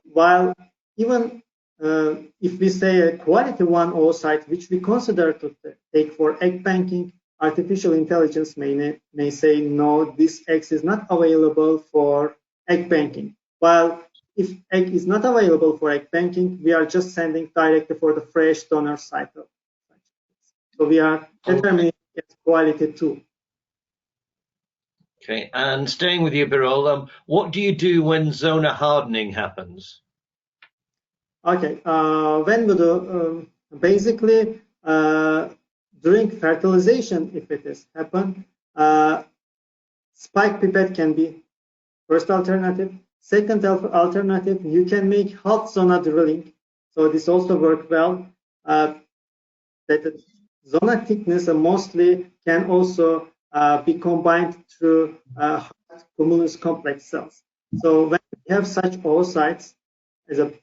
While even if we say a quality one oocyte, which we consider to take for egg banking, artificial intelligence may say, no, this egg is not available for egg banking. While if egg is not available for egg banking, we are just sending directly for the fresh donor cycle. So we are determining its quality too. Okay, and staying with you, Birol, what do you do when zonal hardening happens? Okay, when we do, basically, during fertilization, if it is happen, spike pipette can be first alternative. Second alternative, you can make half zona drilling. So this also works well. That the zona thickness mostly can also be combined through cumulus complex cells. So when we have such oocytes as a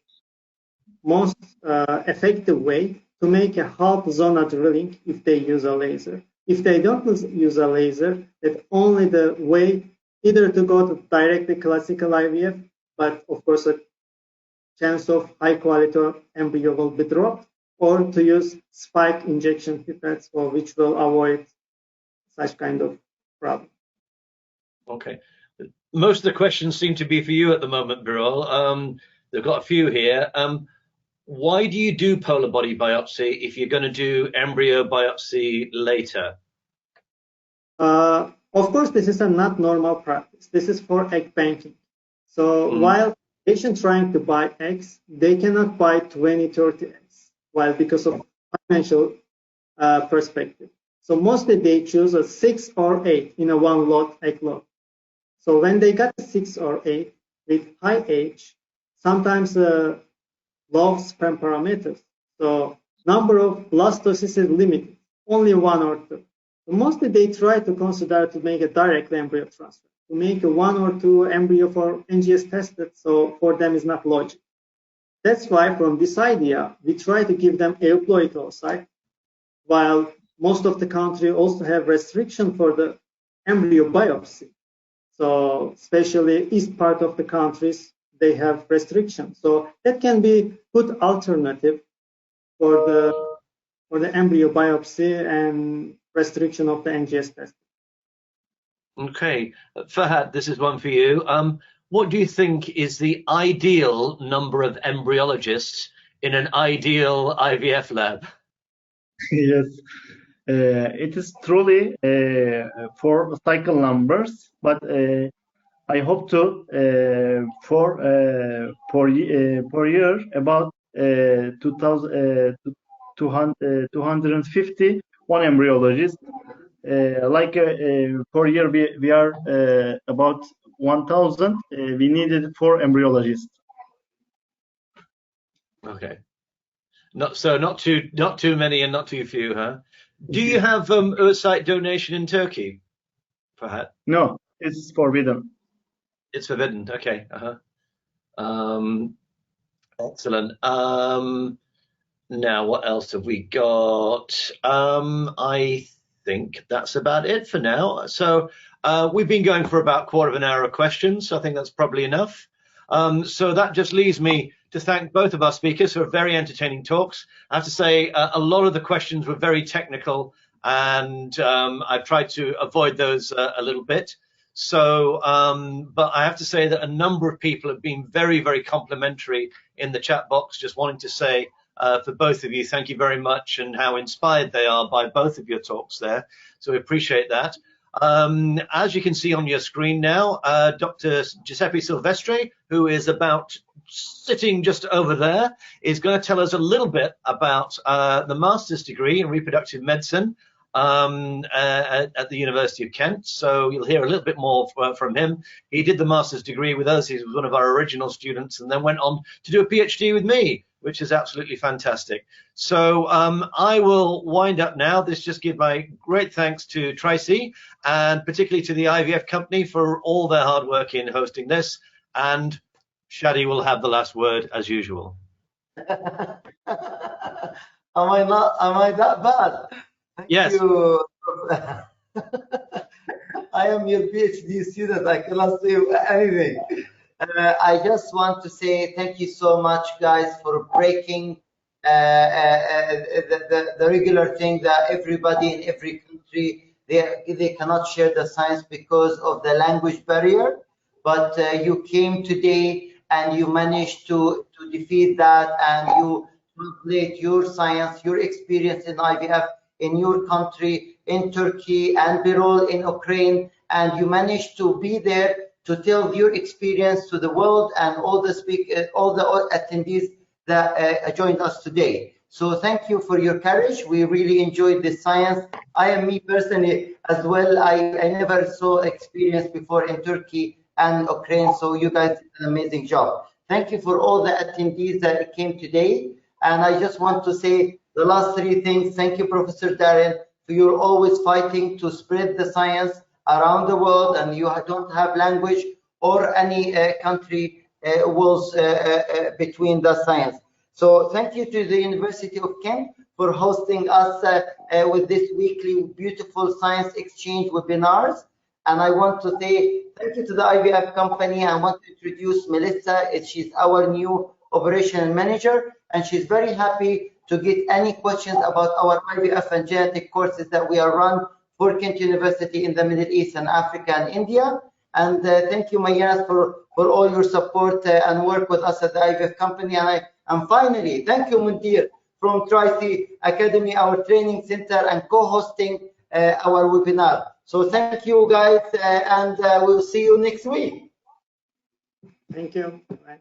most effective way to make a half zona drilling if they use a laser. If they don't use a laser, that only the way either to go to directly classical IVF, but of course a chance of high quality embryo will be dropped, or to use spike injection pipettes, for which will avoid such kind of problem. Okay. Most of the questions seem to be for you at the moment, Birol. They've got a few here. Why do you do polar body biopsy if you're going to do embryo biopsy later? Of course, this is a not normal practice. This is for egg banking. So while patients trying to buy eggs, they cannot buy 20, 30 eggs, while because of financial perspective. So mostly they choose a 6 or 8 in a one lot, egg lot. So when they got 6 or 8 with high age, sometimes low sperm parameters. So number of blastocysts is limited, only 1 or 2. So mostly they try to consider to make a direct embryo transfer, to make a 1 or 2 embryo for NGS tested. So for them is not logic. That's why from this idea, we try to give them euploid oocyte, while most of the country also have restriction for the embryo biopsy. So especially east part of the countries, they have restrictions. So that can be good alternative for the embryo biopsy and restriction of the NGS test. Okay, Fahad, this is one for you. What do you think is the ideal number of embryologists in an ideal IVF lab? Yes, it is truly for cycle numbers, but I hope to per year about 250 one embryologist. Per year we are about 1,000. We needed 4 embryologists. Okay, not too many and not too few, huh? Do you have oocyte donation in Turkey, Fahad? No, it's forbidden. It's forbidden. Okay. Excellent. Now, what else have we got? I think that's about it for now. So we've been going for about a quarter of an hour of questions. So I think that's probably enough. So that just leaves me to thank both of our speakers for very entertaining talks. I have to say a lot of the questions were very technical, and I've tried to avoid those a little bit. So, but I have to say that a number of people have been very, very complimentary in the chat box, just wanting to say for both of you, thank you very much, and how inspired they are by both of your talks there. So we appreciate that. As you can see on your screen now, Dr. Giuseppe Silvestri, who is about sitting just over there, is going to tell us a little bit about the master's degree in reproductive medicine at the University of Kent. So you'll hear a little bit more from him. He did the master's degree with us. He was one of our original students, and then went on to do a PhD with me, which is absolutely fantastic. So I will wind up now. This just give my great thanks to Tracy, and particularly to the IVF Company for all their hard work in hosting this. And Shadi will have the last word as usual. Am I that bad? Thank Yes. you. I am your PhD student. I cannot say anything. I just want to say thank you so much, guys, for breaking the regular thing that everybody in every country, they cannot share the science because of the language barrier. But you came today and you managed to defeat that, and you translate your science, your experience in IVF in your country, in Turkey and Birol in Ukraine, and you managed to be there to tell your experience to the world and all the attendees that joined us today. So thank you for your courage. We really enjoyed this science. I am me personally as well. I never saw experience before in Turkey and Ukraine, so you guys did an amazing job. Thank you for all the attendees that came today. And I just want to say the last three things. Thank you, Professor Darren, for your always fighting to spread the science around the world, and you don't have language or any country walls between the science. So thank you to the University of Kent for hosting us with this weekly beautiful science exchange webinars. And I want to say thank you to the IVF company. I want to introduce Melissa. She's our new operation manager, and she's very happy to get any questions about our IVF and genetic courses that we are run for Kent University in the Middle East and Africa and India. And thank you, Mayanas, for all your support and work with us at the IVF company. And finally, thank you, Mundir, from Tri-C Academy, our training center, and co-hosting our webinar. So thank you, guys, and we'll see you next week. Thank you. Bye.